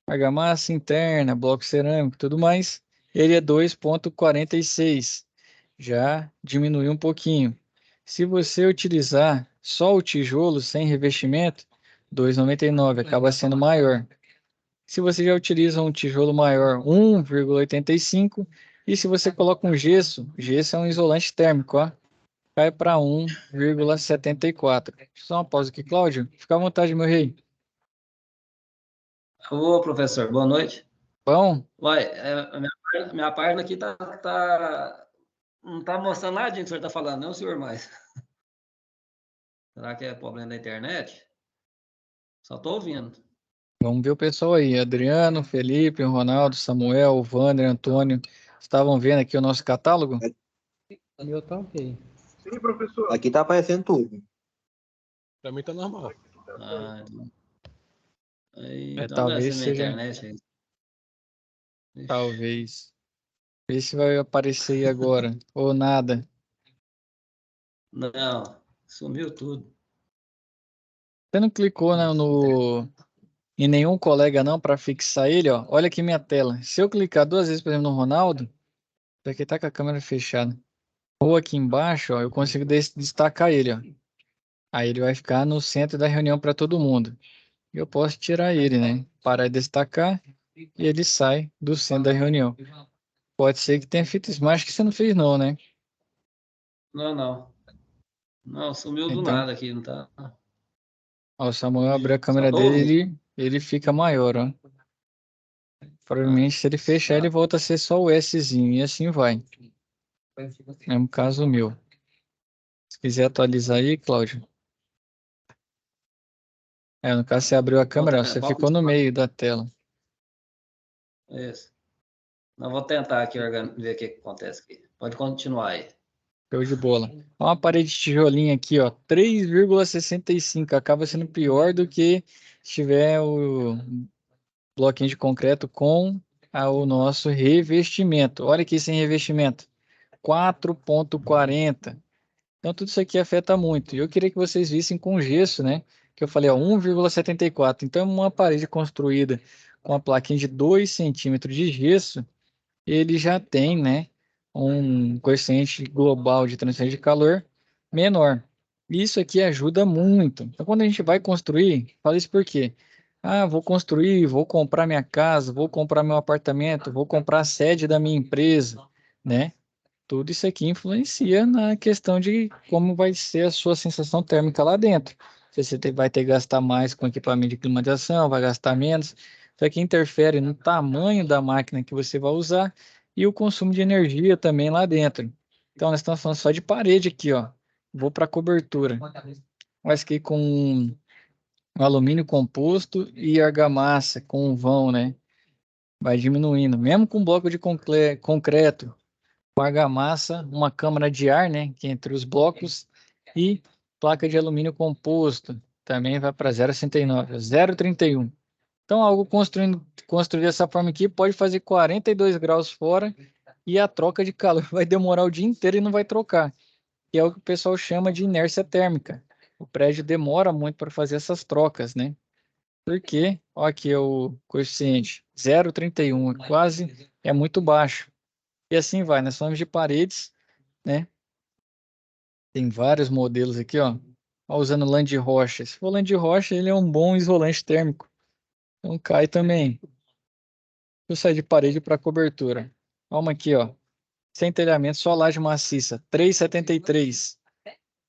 Speaker 1: argamassa interna, bloco cerâmico, tudo mais, ele é 2,46. Já diminuiu um pouquinho. Se você utilizar só o tijolo sem revestimento, 2,99, acaba sendo maior. Se você já utiliza um tijolo maior, 1,85. E se você coloca um gesso, gesso é um isolante térmico, ó, cai para 1,74. Deixa eu só uma pausa aqui, Cláudio. Fica à vontade, meu rei.
Speaker 3: Ô, professor, boa noite.
Speaker 1: Bom,
Speaker 3: Uai, a minha página aqui não está mostrando nada do que o senhor está falando, não, senhor, mais. Será que é problema da internet? Só estou ouvindo.
Speaker 1: vamos ver o pessoal aí. Adriano, Felipe, Ronaldo, Samuel, Wander, Antônio. Estavam vendo aqui o nosso catálogo?
Speaker 4: O meu tá ok.
Speaker 2: Sim, professor. Aqui tá aparecendo tudo.
Speaker 4: Pra mim tá normal.
Speaker 3: Ah, então deve
Speaker 1: Talvez
Speaker 3: ser minha
Speaker 1: seja.
Speaker 3: internet aí. Ixi.
Speaker 1: Talvez. Vê se vai aparecer aí agora. Ou nada.
Speaker 3: Não, sumiu tudo.
Speaker 1: Você não clicou em nenhum colega não para fixar ele, ó. Olha aqui minha tela. Se eu clicar duas vezes, por exemplo, no Ronaldo, isso aqui tá com a câmera fechada. Ou aqui embaixo, ó, eu consigo destacar ele, ó. Aí ele vai ficar no centro da reunião para todo mundo. Eu posso tirar ele, né? Parar de destacar e ele sai do centro da reunião. Pode ser que tenha feito isso, mas acho que você não fez não, né?
Speaker 3: Não. Não, sumiu do
Speaker 1: Então,
Speaker 3: nada aqui, não tá?
Speaker 1: ó, o Samuel abriu a
Speaker 3: Só
Speaker 1: câmera
Speaker 3: tô ouvindo.
Speaker 1: dele, ele fica maior, ó. Provavelmente, se ele fechar, ele volta a ser só o Szinho, e assim vai. Mesmo caso meu. Se quiser atualizar aí, Cláudio. No caso, você abriu a câmera, você ficou no meio da tela.
Speaker 3: Isso. Não vou tentar aqui ver o que acontece aqui. Pode continuar aí.
Speaker 1: Show de bola. Ó, uma parede de tijolinho aqui, ó, 3,65. Acaba sendo pior do que se tiver o bloquinho de concreto com o nosso revestimento. Olha aqui sem revestimento. 4,40. Então, tudo isso aqui afeta muito. E eu queria que vocês vissem com gesso, né? Que eu falei, ó, 1,74. Então, uma parede construída com a plaquinha de 2 centímetros de gesso, ele já tem, né, um coeficiente global de transferência de calor menor. Isso aqui ajuda muito. Então, quando a gente vai construir, fala isso por quê? Ah, vou construir, vou comprar minha casa, vou comprar meu apartamento, vou comprar a sede da minha empresa, né? Tudo isso aqui influencia na questão de como vai ser a sua sensação térmica lá dentro. Se você vai ter que gastar mais com equipamento de climatização, vai gastar menos. Isso aqui interfere no tamanho da máquina que você vai usar e o consumo de energia também lá dentro. Então, nós estamos falando só de parede aqui, ó. Vou para a cobertura. Mas aqui com alumínio composto e argamassa com vão, né? Vai diminuindo. Mesmo com bloco de concreto, com argamassa, uma câmara de ar, né, que é entre os blocos, e placa de alumínio composto, também vai para 0,69, 0,31. Então, algo construído dessa forma aqui pode fazer 42 graus fora e a troca de calor vai demorar o dia inteiro e não vai trocar, que é o que o pessoal chama de inércia térmica. O prédio demora muito para fazer essas trocas, né? Porque, ó, aqui é o coeficiente 0,31, é muito baixo. E assim vai, nós falamos de paredes, né? Tem vários modelos aqui, ó. Ó, usando lã de rocha. Se for lã de rocha, ele é um bom isolante térmico. Então cai também. Eu saio de parede para cobertura. Ó, uma aqui, ó. Sem telhamento, só laje maciça, 3,73.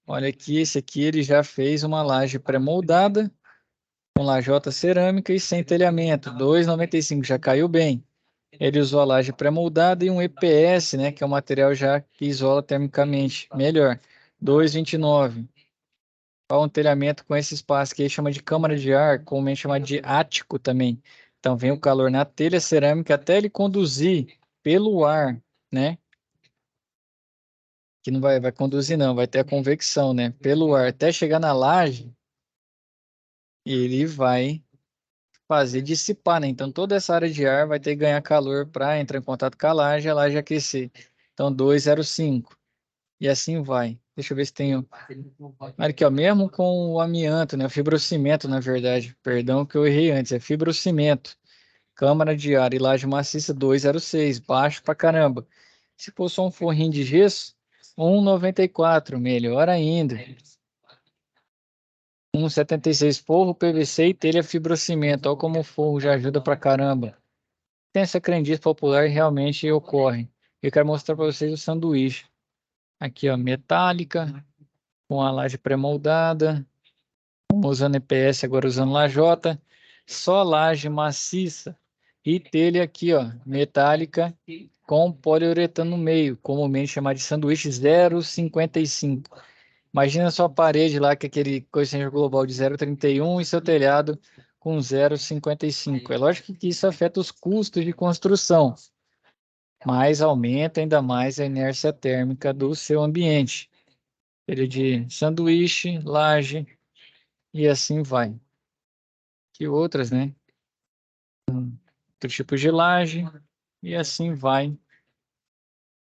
Speaker 1: Olha aqui, esse aqui ele já fez uma laje pré-moldada com lajota cerâmica e sem telhamento, 2,95, já caiu bem. Ele usou a laje pré-moldada e um EPS, né, que é um material já que isola termicamente melhor, 2,29. Há um telhamento com esse espaço que ele chama de câmara de ar, comumente chamado de ático também. Então vem o calor na telha cerâmica até ele conduzir pelo ar, né? Que não vai conduzir não, vai ter a convecção, né? Pelo ar até chegar na laje, ele vai fazer dissipar, né? Então toda essa área de ar vai ter que ganhar calor para entrar em contato com a laje aquecer. Então 2,05. E assim vai. Deixa eu ver se tenho. Olha aqui, ó, mesmo com o amianto, né? O fibrocimento, na verdade. Perdão que eu errei antes. É fibrocimento. Câmara de ar e laje maciça 2,06. Baixo pra caramba. Se for só um forrinho de gesso, 1,94. Melhor ainda. 1,76. Forro, PVC e telha fibrocimento. Olha como o forro já ajuda pra caramba. Tem essa crendice popular e realmente ocorre. Eu quero mostrar para vocês o sanduíche. Aqui, ó, metálica, com a laje pré-moldada, usando EPS, agora usando lajota, só laje maciça e telha aqui, ó, metálica com poliuretano no meio, comumente chamado de sanduíche 0,55. Imagina a sua parede lá com aquele coeficiente global de 0,31 e seu telhado com 0,55. É lógico que isso afeta os custos de construção, mas aumenta ainda mais a inércia térmica do seu ambiente. Telha de sanduíche, laje e assim vai. Que outras, né? Outro tipo de laje e assim vai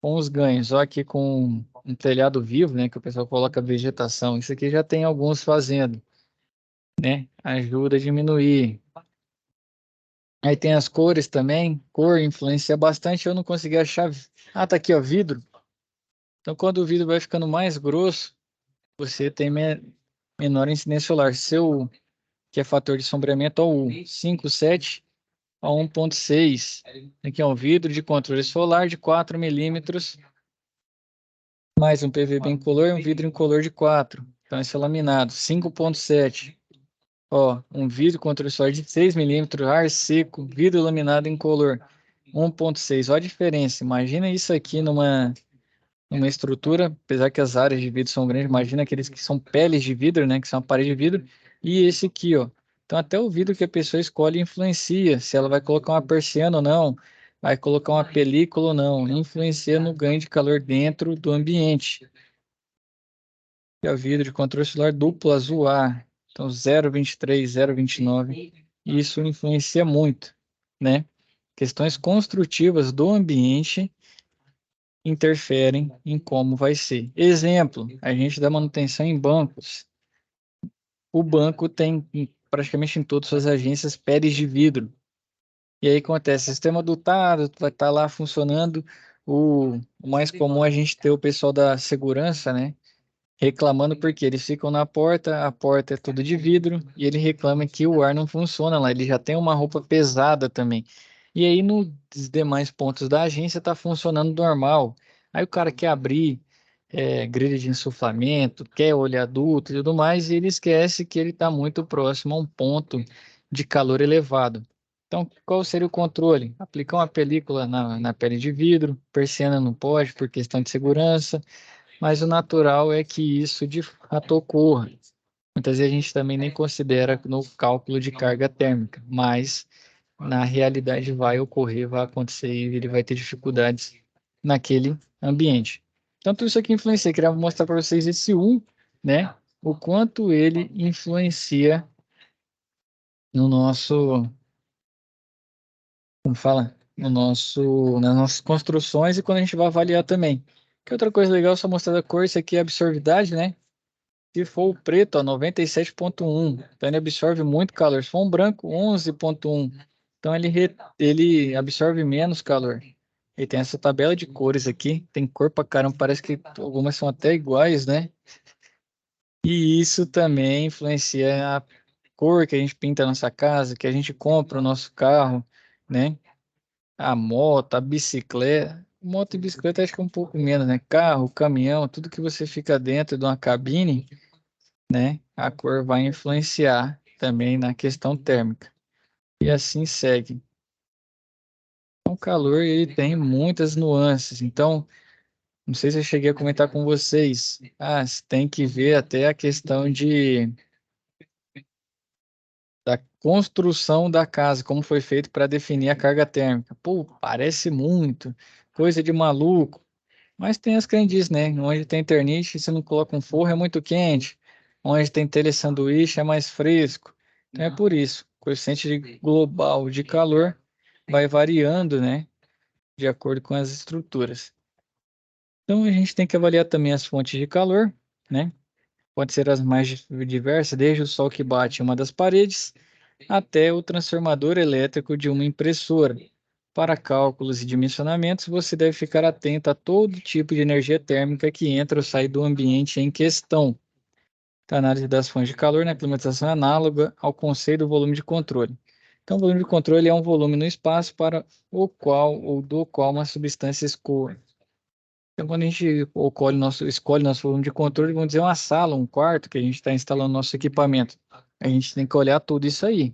Speaker 1: com os ganhos. Olha aqui com um telhado vivo, né? Que o pessoal coloca vegetação. Isso aqui já tem alguns fazendo, né? Ajuda a diminuir. Aí tem as cores também. Cor influencia bastante. Eu não consegui achar. Ah, tá aqui, ó, vidro. Então, quando o vidro vai ficando mais grosso, você tem menor incidência solar. Seu, que é fator de sombreamento, ó, o 5, 7 a 1,6. Aqui é um vidro de controle solar de 4 milímetros, mais um PVB incolor e um vidro incolor de 4. Então, esse é laminado, 5,7. Ó, um vidro controle solar de 6 milímetros, ar seco, vidro laminado incolor, 1,6. Ó a diferença. Imagina isso aqui numa estrutura, apesar que as áreas de vidro são grandes, imagina aqueles que são peles de vidro, né, que são a parede de vidro, e esse aqui, ó. Então até o vidro que a pessoa escolhe influencia, se ela vai colocar uma persiana ou não, vai colocar uma película ou não, influencia no ganho de calor dentro do ambiente. E o vidro de controle solar duplo azul A, então 0,23, 0,29, isso influencia muito, né? Questões construtivas do ambiente interferem em como vai ser. Exemplo, a gente dá manutenção em bancos. O banco tem praticamente em todas as suas agências pads de vidro. E aí acontece, sistema dotado, vai estar lá funcionando. O mais comum é a gente ter o pessoal da segurança, né? Reclamando porque eles ficam na porta, a porta é tudo de vidro, e ele reclama que o ar não funciona lá, ele já tem uma roupa pesada também. E aí nos demais pontos da agência está funcionando normal. Aí o cara quer abrir grelha de insuflamento, quer oleoduto e tudo mais, e ele esquece que ele está muito próximo a um ponto de calor elevado. Então, qual seria o controle? Aplicar uma película na pele de vidro, persiana não pode por questão de segurança, mas o natural é que isso de fato ocorra. Muitas vezes a gente também nem considera no cálculo de carga térmica, mas na realidade vai ocorrer, vai acontecer e ele vai ter dificuldades naquele ambiente. Então, tudo isso aqui influencia. Queria mostrar para vocês esse né? O quanto ele influencia no nosso, como fala? No nosso, nas nossas construções e quando a gente vai avaliar também. Que outra coisa legal, só mostrar a cor, isso aqui é a absorvidade, né? Se for o preto, ó, 97,1. Então ele absorve muito calor. Se for um branco, 11,1. Então ele absorve menos calor. E tem essa tabela de cores aqui. Tem cor pra caramba, parece que algumas são até iguais, né? E isso também influencia a cor que a gente pinta a nossa casa, que a gente compra o nosso carro, né? A moto, a bicicleta. Moto e bicicleta acho que é um pouco menos, né? Carro, caminhão, tudo que você fica dentro de uma cabine, né? A cor vai influenciar também na questão térmica. E assim segue. O calor ele tem muitas nuances. Então, não sei se eu cheguei a comentar com vocês. Você tem que ver até a questão da construção da casa, como foi feito para definir a carga térmica. Pô, parece muito, coisa de maluco. Mas tem as crendices, né? Onde tem ternite, se não coloca um forro, é muito quente. Onde tem telesanduíche, é mais fresco. Então é por isso. O coeficiente global de calor vai variando, né? De acordo com as estruturas. Então a gente tem que avaliar também as fontes de calor, né? Pode ser as mais diversas, desde o sol que bate em uma das paredes até o transformador elétrico de uma impressora. Para cálculos e dimensionamentos, você deve ficar atento a todo tipo de energia térmica que entra ou sai do ambiente em questão. A análise das fontes de calor na climatização é análoga ao conceito do volume de controle. Então, o volume de controle é um volume no espaço para o qual ou do qual uma substância escoa. Então, quando a gente escolhe nosso volume de controle, vamos dizer uma sala, um quarto que a gente está instalando nosso equipamento. A gente tem que olhar tudo isso aí.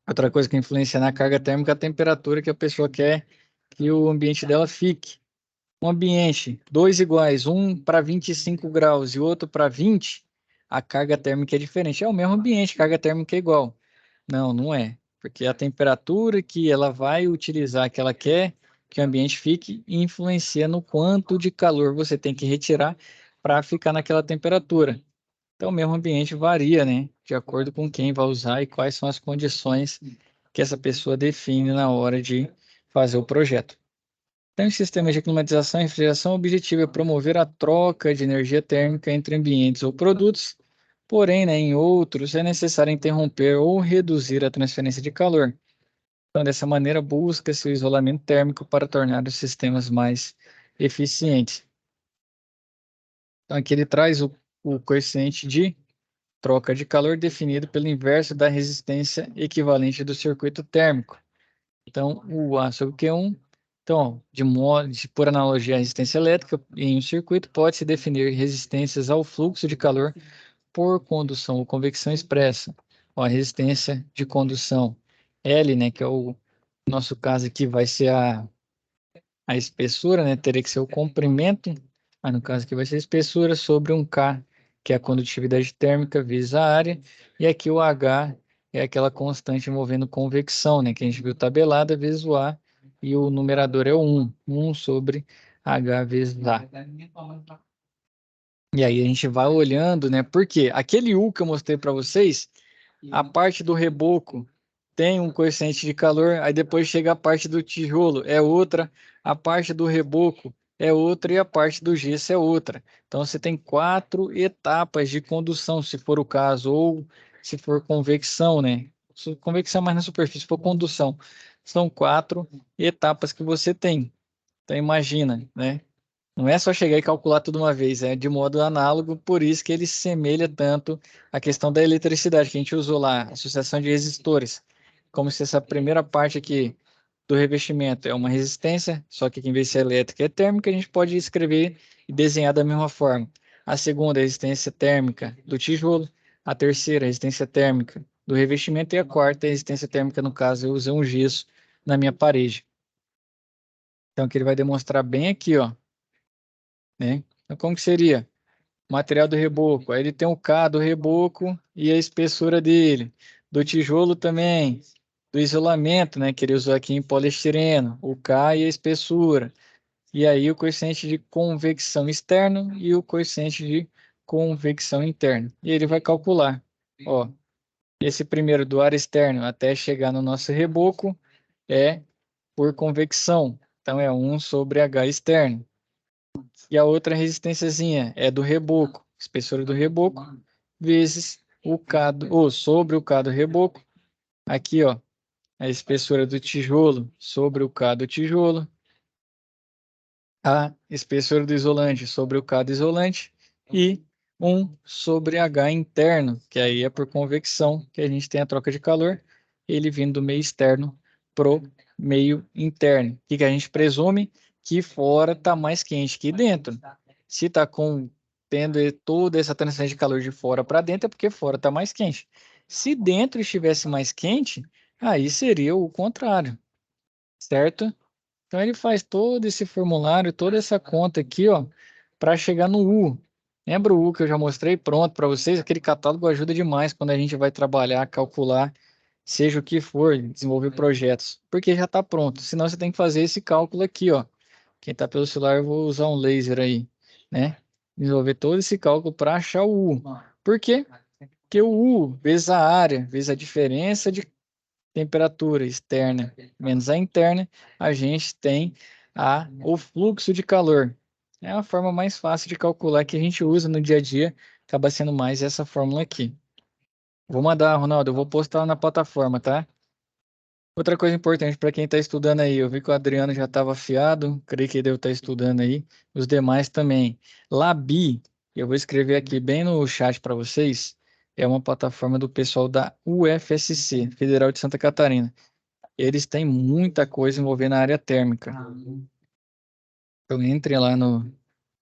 Speaker 1: Outra coisa que influencia na carga térmica é a temperatura que a pessoa quer que o ambiente dela fique. Um ambiente, dois iguais, um para 25 graus e outro para 20, a carga térmica é diferente. É o mesmo ambiente, carga térmica é igual. Não, não é. Porque a temperatura que ela vai utilizar, que ela quer que o ambiente fique, influencia no quanto de calor você tem que retirar para ficar naquela temperatura. Então, o mesmo ambiente varia, né? De acordo com quem vai usar e quais são as condições que essa pessoa define na hora de fazer o projeto. Então, em sistemas de climatização e refrigeração, o objetivo é promover a troca de energia térmica entre ambientes ou produtos, porém, né, em outros é necessário interromper ou reduzir a transferência de calor. Então, dessa maneira, busca-se o isolamento térmico para tornar os sistemas mais eficientes. Então, aqui ele traz o coeficiente de troca de calor definido pelo inverso da resistência equivalente do circuito térmico. Então, o A sobre Q1. Então, por analogia à resistência elétrica, em um circuito pode-se definir resistências ao fluxo de calor por condução ou convecção expressa. Ó, a resistência de condução L, né, que é o nosso caso aqui, vai ser a espessura, né, teria que ser o comprimento, mas no caso aqui vai ser a espessura sobre um K, que é a condutividade térmica vezes a área, e aqui o H é aquela constante envolvendo convecção, né, que a gente viu tabelada, vezes o A, e o numerador é o 1 sobre H vezes A. E aí a gente vai olhando, né? Porque aquele U que eu mostrei para vocês, a parte do reboco tem um coeficiente de calor, aí depois chega a parte do tijolo, é outra, a parte do reboco é outra e a parte do gesso é outra. Então você tem 4 etapas de condução, se for o caso, ou se for convecção, né? Convecção mais na superfície, se for condução, são 4 etapas que você tem. Então imagina, né? Não é só chegar e calcular tudo uma vez, é de modo análogo, por isso que ele se semelha tanto à questão da eletricidade, que a gente usou lá, associação de resistores. Como se essa primeira parte aqui do revestimento é uma resistência, só que aqui, em vez de ser elétrica é térmica, a gente pode escrever e desenhar da mesma forma. A segunda, a resistência térmica do tijolo. A terceira, a resistência térmica do revestimento. E a quarta, a resistência térmica, no caso, eu usei um gesso na minha parede. Então, aqui ele vai demonstrar bem aqui, ó, né? Então, como que seria? Material do reboco. Aí ele tem o K do reboco e a espessura dele. Do tijolo também. Do isolamento, né? Que ele usou aqui em poliestireno. O K e a espessura. E aí o coeficiente de convecção externo e o coeficiente de convecção interno. E ele vai calcular. Ó, esse primeiro do ar externo até chegar no nosso reboco é por convecção. Então é 1 sobre H externo. E a outra resistênciazinha é do reboco, espessura do reboco, vezes o K ou sobre o K do reboco. Aqui, ó, a espessura do tijolo sobre o K do tijolo. A espessura do isolante sobre o K do isolante. E 1 sobre H interno, que aí é por convecção, que a gente tem a troca de calor, ele vindo do meio externo pro meio interno. O que a gente presume? Que fora está mais quente que dentro. Se está tendo toda essa transferência de calor de fora para dentro, é porque fora está mais quente. Se dentro estivesse mais quente, aí seria o contrário, certo? Então ele faz todo esse formulário, toda essa conta aqui, ó, para chegar no U. Lembra o U que eu já mostrei pronto para vocês? Aquele catálogo ajuda demais quando a gente vai trabalhar, calcular, seja o que for, desenvolver projetos, porque já está pronto. Senão você tem que fazer esse cálculo aqui, ó. Quem está pelo celular, eu vou usar um laser aí, né? Desenvolver todo esse cálculo para achar o U. Por quê? Porque o U vezes a área, vezes a diferença de temperatura externa menos a interna, a gente tem o fluxo de calor. É a forma mais fácil de calcular que a gente usa no dia a dia, acaba sendo mais essa fórmula aqui. Vou mandar, Ronaldo, eu vou postar na plataforma, tá? Outra coisa importante para quem está estudando aí, eu vi que o Adriano já estava afiado, creio que ele deve estar estudando aí, os demais também. Labi, eu vou escrever aqui bem no chat para vocês, é uma plataforma do pessoal da UFSC, Federal de Santa Catarina. Eles têm muita coisa envolvendo a área térmica. Então, entre lá no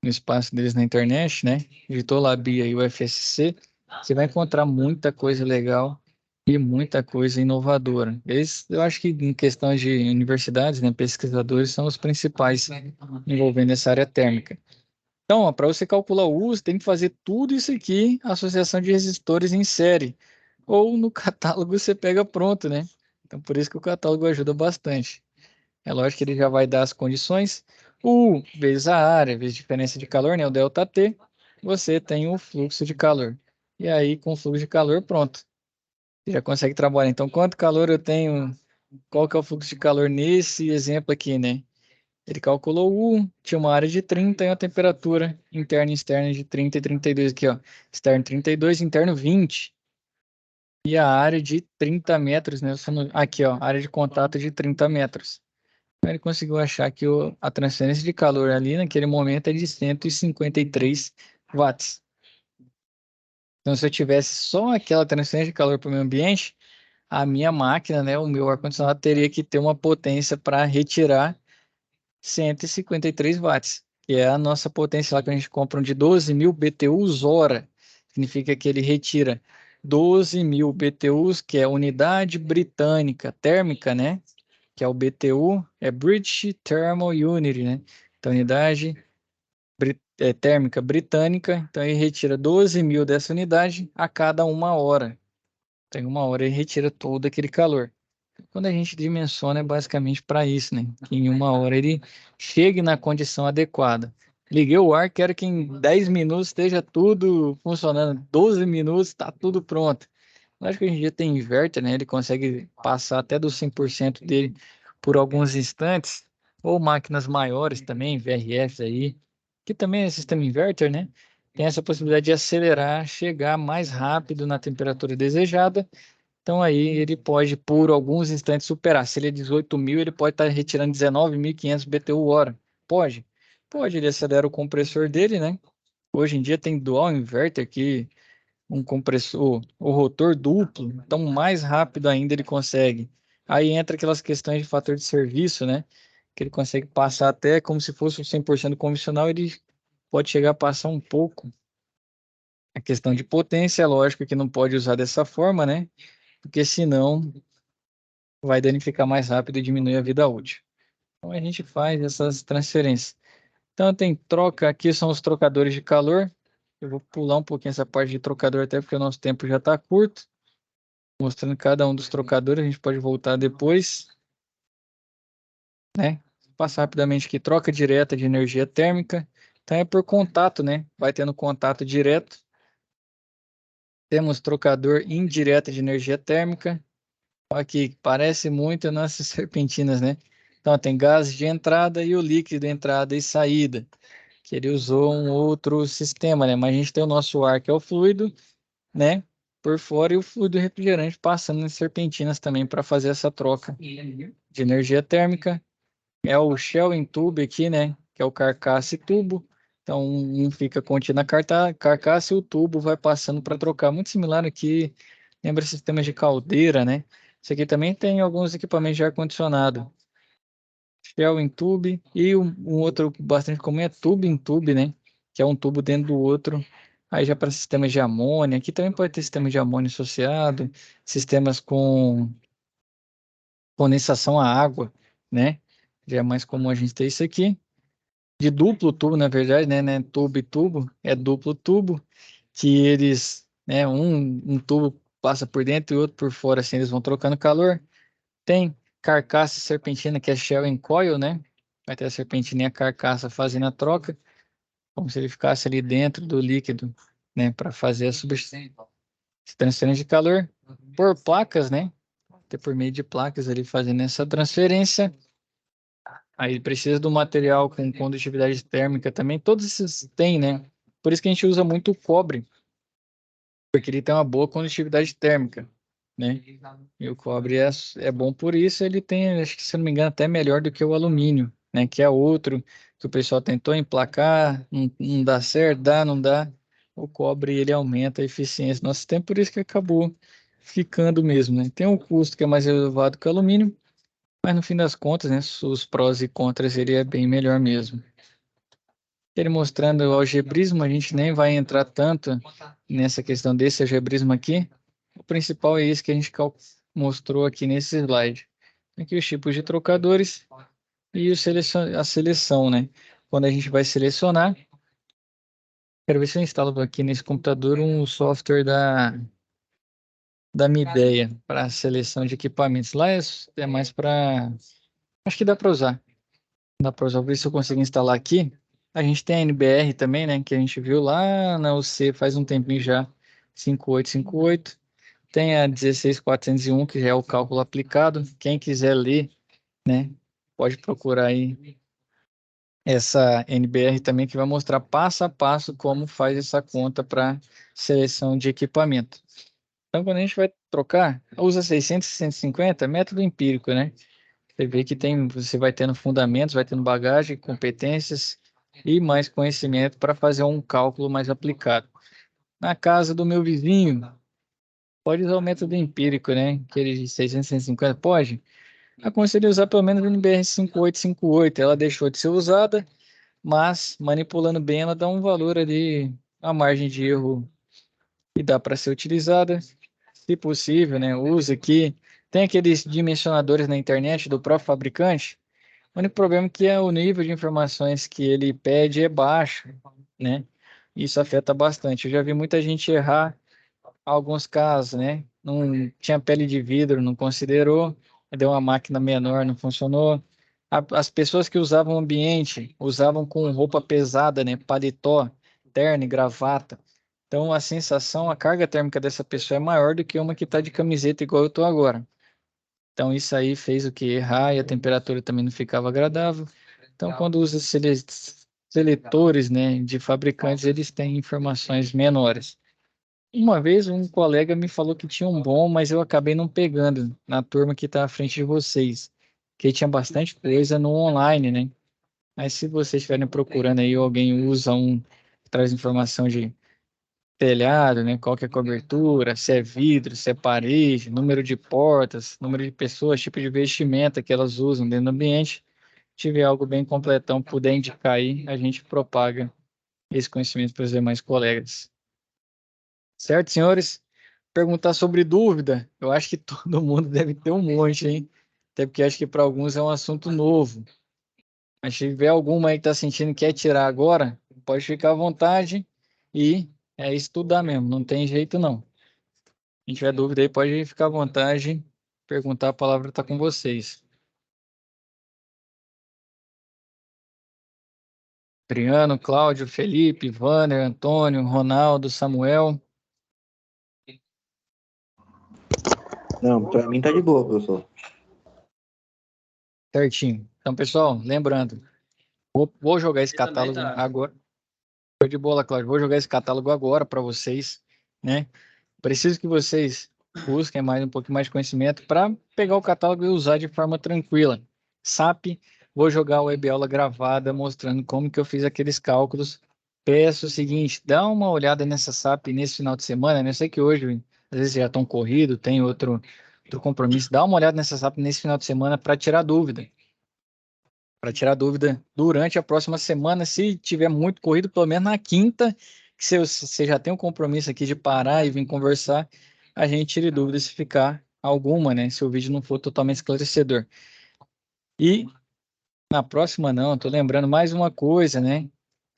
Speaker 1: espaço deles na internet, né? Digitou lá BIA e UFSC, você vai encontrar muita coisa legal e muita coisa inovadora. Eles, eu acho que em questão de universidades, né, pesquisadores são os principais envolvendo essa área térmica. Então, para você calcular o uso, tem que fazer tudo isso aqui, associação de resistores em série. Ou no catálogo você pega pronto, né? Então, por isso que o catálogo ajuda bastante. É lógico que ele já vai dar as condições. U vezes a área, vezes diferença de calor, né? O ΔT, você tem o fluxo de calor. E aí, com o fluxo de calor, pronto. Você já consegue trabalhar. Então, quanto calor eu tenho? Qual que é o fluxo de calor nesse exemplo aqui, né? Ele calculou U, tinha uma área de 30 e uma temperatura interna e externa de 30 e 32 aqui, ó. Externo 32, interno 20. E a área de 30 metros, né? Aqui, ó, área de contato de 30 metros. Ele conseguiu achar que a transferência de calor ali naquele momento é de 153 watts. Então, se eu tivesse só aquela transferência de calor para o meio ambiente, a minha máquina, né, o meu ar-condicionado teria que ter uma potência para retirar 153 watts, que é a nossa potência lá que a gente compra de 12.000 BTUs hora. Significa que ele retira 12.000 BTUs, que é a unidade britânica térmica, né? Que é o BTU, é British Thermal Unit, né? Então, unidade térmica britânica. Então, ele retira 12.000 dessa unidade a cada 1 hora. Então, em 1 hora, ele retira todo aquele calor. Quando a gente dimensiona, é basicamente para isso, né? Que em 1 hora ele chegue na condição adequada. Liguei o ar, quero que em 10 minutos esteja tudo funcionando. 12 minutos, está tudo pronto. Acho que hoje em dia tem inverter, né? Ele consegue passar até dos 100% dele por alguns instantes. Ou máquinas maiores também, VRFs aí, que também é sistema inverter, né? Tem essa possibilidade de acelerar, chegar mais rápido na temperatura desejada. Então aí ele pode, por alguns instantes, superar. Se ele é 18.000, ele pode estar retirando 19.500 BTU hora. Pode? Pode, ele acelera o compressor dele, né? Hoje em dia tem dual inverter que um compressor, o rotor duplo, então mais rápido ainda ele consegue. Aí entra aquelas questões de fator de serviço, né? Que ele consegue passar até como se fosse o 100% convencional, ele pode chegar a passar um pouco. A questão de potência, lógico que não pode usar dessa forma, né? Porque senão vai danificar mais rápido e diminuir a vida útil. Então a gente faz essas transferências. Então tem troca, aqui são os trocadores de calor. Eu vou pular um pouquinho essa parte de trocador até porque o nosso tempo já está curto. Mostrando cada um dos trocadores, a gente pode voltar depois, né? Passar rapidamente aqui, troca direta de energia térmica. Então é por contato, né? Vai tendo contato direto. Temos trocador indireto de energia térmica. Aqui, parece muito as nossas serpentinas, né? Então tem gás de entrada e o líquido entrada e saída. Que ele usou um outro sistema, né? Mas a gente tem o nosso ar, que é o fluido, né? Por fora e o fluido refrigerante passando nas serpentinas também para fazer essa troca de energia térmica. É o shell in tube aqui, né? Que é o carcaça e tubo. Então, um fica contido na carcaça e o tubo vai passando para trocar. Muito similar aqui, lembra sistemas de caldeira, né? Isso aqui também tem alguns equipamentos de ar-condicionado. Shell in tube. E um outro bastante comum é tube in tube, né? Que é um tubo dentro do outro. Aí já para sistemas de amônia. Aqui também pode ter sistema de amônia associado. Sistemas com condensação à água, né? Já é mais comum a gente ter isso aqui. De duplo tubo, na verdade, né? Tubo e tubo, é duplo tubo, que eles, né? Um tubo passa por dentro e outro por fora, assim, eles vão trocando calor. Tem carcaça e serpentina, que é shell and coil, né? Vai ter a serpentina e a carcaça fazendo a troca, como se ele ficasse ali dentro do líquido, né? Para fazer a transferência de calor por placas, né? Ter por meio de placas ali fazendo essa transferência. Aí precisa do material com condutividade térmica também. Todos esses têm, né? Por isso que a gente usa muito o cobre, porque ele tem uma boa condutividade térmica, né? E o cobre é bom por isso. Ele tem, acho que se não me engano, até melhor do que o alumínio, né? Que é outro que o pessoal tentou emplacar, não dá certo, dá, não dá. O cobre, ele aumenta a eficiência do nosso sistema, por isso que acabou ficando mesmo, né? Tem um custo que é mais elevado que o alumínio, mas no fim das contas, né, os prós e contras ele é bem melhor mesmo. Ele mostrando o algebrismo, a gente nem vai entrar tanto nessa questão desse algebrismo aqui. O principal é isso que a gente mostrou aqui nesse slide. Aqui os tipos de trocadores e a seleção, né? Quando a gente vai selecionar, quero ver se eu instalo aqui nesse computador um software da Midea para seleção de equipamentos. Lá é mais para... Acho que dá para usar. Dá para usar, ver se eu consigo instalar aqui. A gente tem a NBR também, né? Que a gente viu lá na UC faz um tempinho já. 5858. Tem a 16401, que já é o cálculo aplicado. Quem quiser ler, né? Pode procurar aí essa NBR também, que vai mostrar passo a passo como faz essa conta para seleção de equipamento. Então, quando a gente vai trocar, usa 600 e 150, método empírico, né? Você vê que você vai tendo fundamentos, vai tendo bagagem, competências e mais conhecimento para fazer um cálculo mais aplicado. Na casa do meu vizinho, pode usar o método empírico, né? Aquele de 600, 150, pode? Aconselho usar pelo menos o NBR 5858. Ela deixou de ser usada, mas manipulando bem, ela dá um valor ali, uma margem de erro e dá para ser utilizada. Se possível, né, use aqui. Tem aqueles dimensionadores na internet do próprio fabricante. O único problema é que o nível de informações que ele pede é baixo, né? Isso afeta bastante. Eu já vi muita gente errar alguns casos, né? Não tinha pele de vidro, não considerou, deu uma máquina menor, não funcionou. As pessoas que usavam ambiente, usavam com roupa pesada, né? Paletó, terno e gravata. Então, a sensação, a carga térmica dessa pessoa é maior do que uma que está de camiseta igual eu estou agora. Então, isso aí fez o que? Errar e a temperatura também não ficava agradável. Então, quando usa seletores, né, de fabricantes, eles têm informações menores. Uma vez um colega me falou que tinha um bom, mas eu acabei não pegando na turma que está à frente de vocês, que tinha bastante coisa no online, né? Mas se vocês estiverem procurando aí, alguém usa um, que traz informação de telhado, né? Qual que é a cobertura, se é vidro, se é parede, número de portas, número de pessoas, tipo de vestimenta que elas usam dentro do ambiente. Se tiver algo bem completão, puder indicar aí, a gente propaga esse conhecimento para os demais colegas. Certo, senhores? Perguntar sobre dúvida, eu acho que todo mundo deve ter um monte, hein? Até porque acho que para alguns é um assunto novo. Mas se tiver alguma aí que está sentindo que quer tirar agora, pode ficar à vontade e é estudar mesmo, não tem jeito não. Se tiver dúvida aí, pode ficar à vontade, perguntar, a palavra está com vocês. Adriano, Cláudio, Felipe, Vander, Antônio, Ronaldo, Samuel.
Speaker 2: Não, para mim tá de boa, professor.
Speaker 1: Certinho. Então, pessoal, lembrando, vou jogar esse
Speaker 3: Ele também
Speaker 1: catálogo
Speaker 3: tá.
Speaker 1: agora. Show de bola, Cláudio. Vou jogar esse catálogo agora para vocês, né? Preciso que vocês busquem mais um pouquinho mais de conhecimento para pegar o catálogo e usar de forma tranquila. SAP, vou jogar a web aula gravada mostrando como que eu fiz aqueles cálculos. Peço o seguinte, dá uma olhada nessa SAP nesse final de semana, né? Eu sei que hoje, às vezes já estão corrido, tem outro compromisso. Dá uma olhada nessa SAP nesse final de semana para tirar dúvida. Para tirar dúvida durante a próxima semana, se tiver muito corrido, pelo menos na quinta, que você já tem um compromisso aqui de parar e vir conversar, a gente tire dúvida se ficar alguma, né? Se o vídeo não for totalmente esclarecedor. E na próxima não, estou lembrando mais uma coisa, né?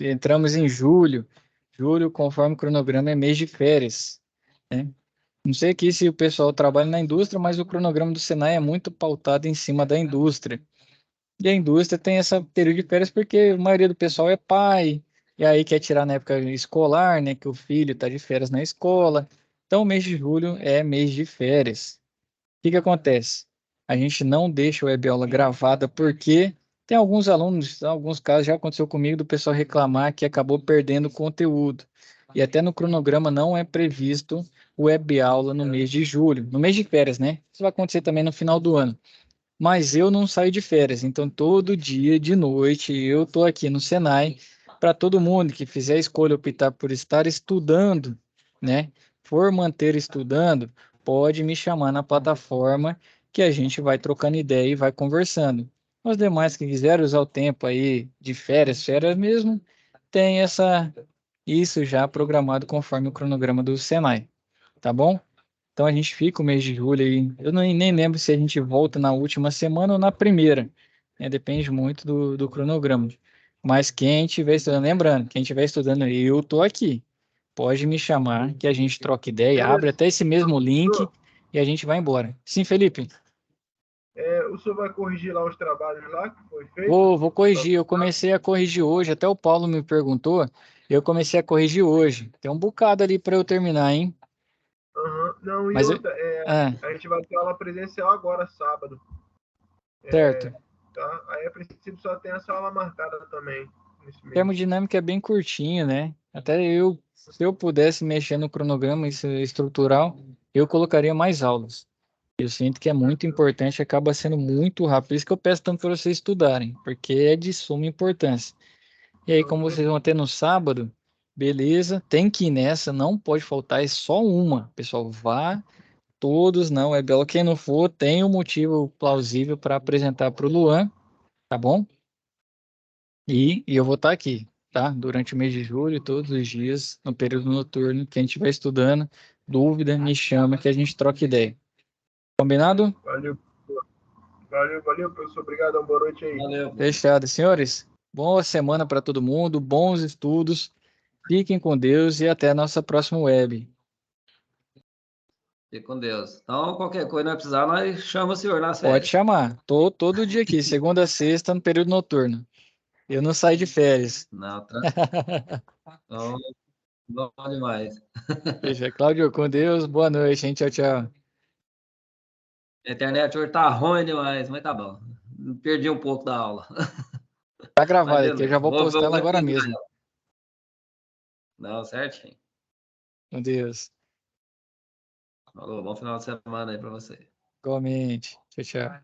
Speaker 1: Entramos em julho. Julho, conforme o cronograma, é mês de férias, né? Não sei aqui se o pessoal trabalha na indústria, mas o cronograma do Senai é muito pautado em cima da indústria. E a indústria tem essa período de férias porque a maioria do pessoal é pai, e aí quer tirar na época escolar, né? Que o filho está de férias na escola. Então, o mês de julho é mês de férias. O que que acontece? A gente não deixa a web aula gravada porque tem alguns alunos, em alguns casos já aconteceu comigo, do pessoal reclamar que acabou perdendo conteúdo. E até no cronograma não é previsto web aula no mês de julho, no mês de férias, né? Isso vai acontecer também no final do ano. Mas eu não saio de férias, então todo dia de noite eu tô aqui no Senai para todo mundo que fizer a escolha optar por estar estudando, né? For manter estudando, pode me chamar na plataforma que a gente vai trocando ideia e vai conversando. Os demais que quiserem usar o tempo aí de férias, férias mesmo, tem isso já programado conforme o cronograma do Senai, tá bom? Então a gente fica o mês de julho aí. Eu nem lembro se a gente volta na última semana ou na primeira, né? Depende muito do cronograma. Mas quem estiver estudando, lembrando, quem estiver estudando, eu tô aqui. Pode me chamar que a gente troca ideia, abre até esse mesmo link e a gente vai embora. Sim, Felipe?
Speaker 5: O senhor vai corrigir lá os trabalhos lá que foi feito?
Speaker 1: Vou corrigir. Eu comecei a corrigir hoje. Até o Paulo me perguntou. Eu comecei a corrigir hoje. Tem um bocado ali para eu terminar, hein?
Speaker 5: Uhum. Não, e
Speaker 1: Mas
Speaker 5: outra, a gente vai ter aula presencial agora, sábado.
Speaker 1: certo.
Speaker 5: Tá? Aí, a princípio, só tem essa aula marcada também. Nesse mês.
Speaker 1: Termodinâmica é bem curtinho, né? Até se eu pudesse mexer no cronograma estrutural, eu colocaria mais aulas. Eu sinto que é muito importante, acaba sendo muito rápido. Por isso que eu peço tanto para vocês estudarem, porque é de suma importância. E aí, como vocês vão ter no sábado, beleza, tem que ir nessa, não pode faltar, é só uma. Pessoal, vá todos, não, é belo. Quem não for, tem um motivo plausível para apresentar para o Luan, tá bom? E eu vou estar aqui. tá? Durante o mês de julho, todos os dias, no período noturno, quem estiver estudando, dúvida, me chama que a gente troca ideia. Combinado?
Speaker 5: Valeu, professor. Obrigadão. Boa noite aí.
Speaker 3: Valeu.
Speaker 1: Fechado. Senhores, boa semana para todo mundo, bons estudos, fiquem com Deus e até a nossa próxima web.
Speaker 3: Fique com Deus. Então, qualquer coisa não precisar, nós chamamos o senhor nas
Speaker 1: Pode
Speaker 3: férias.
Speaker 1: chamar. Tô todo dia aqui, segunda a sexta, no período noturno. Eu não saio de férias.
Speaker 3: Não, então, bom demais.
Speaker 1: Fecha. Cláudio, com Deus. Boa noite, hein? Tchau, tchau.
Speaker 3: A internet hoje tá ruim demais, mas tá bom. Perdi um pouco da aula.
Speaker 1: Tá
Speaker 3: Mas
Speaker 1: gravado aqui, eu já
Speaker 3: beleza.
Speaker 1: vou postar ela agora
Speaker 3: reprisar
Speaker 1: mesmo.
Speaker 3: ela. Não, certinho.
Speaker 1: Com Deus.
Speaker 3: Falou, bom final de semana aí pra você.
Speaker 1: Igualmente. Tchau, tchau.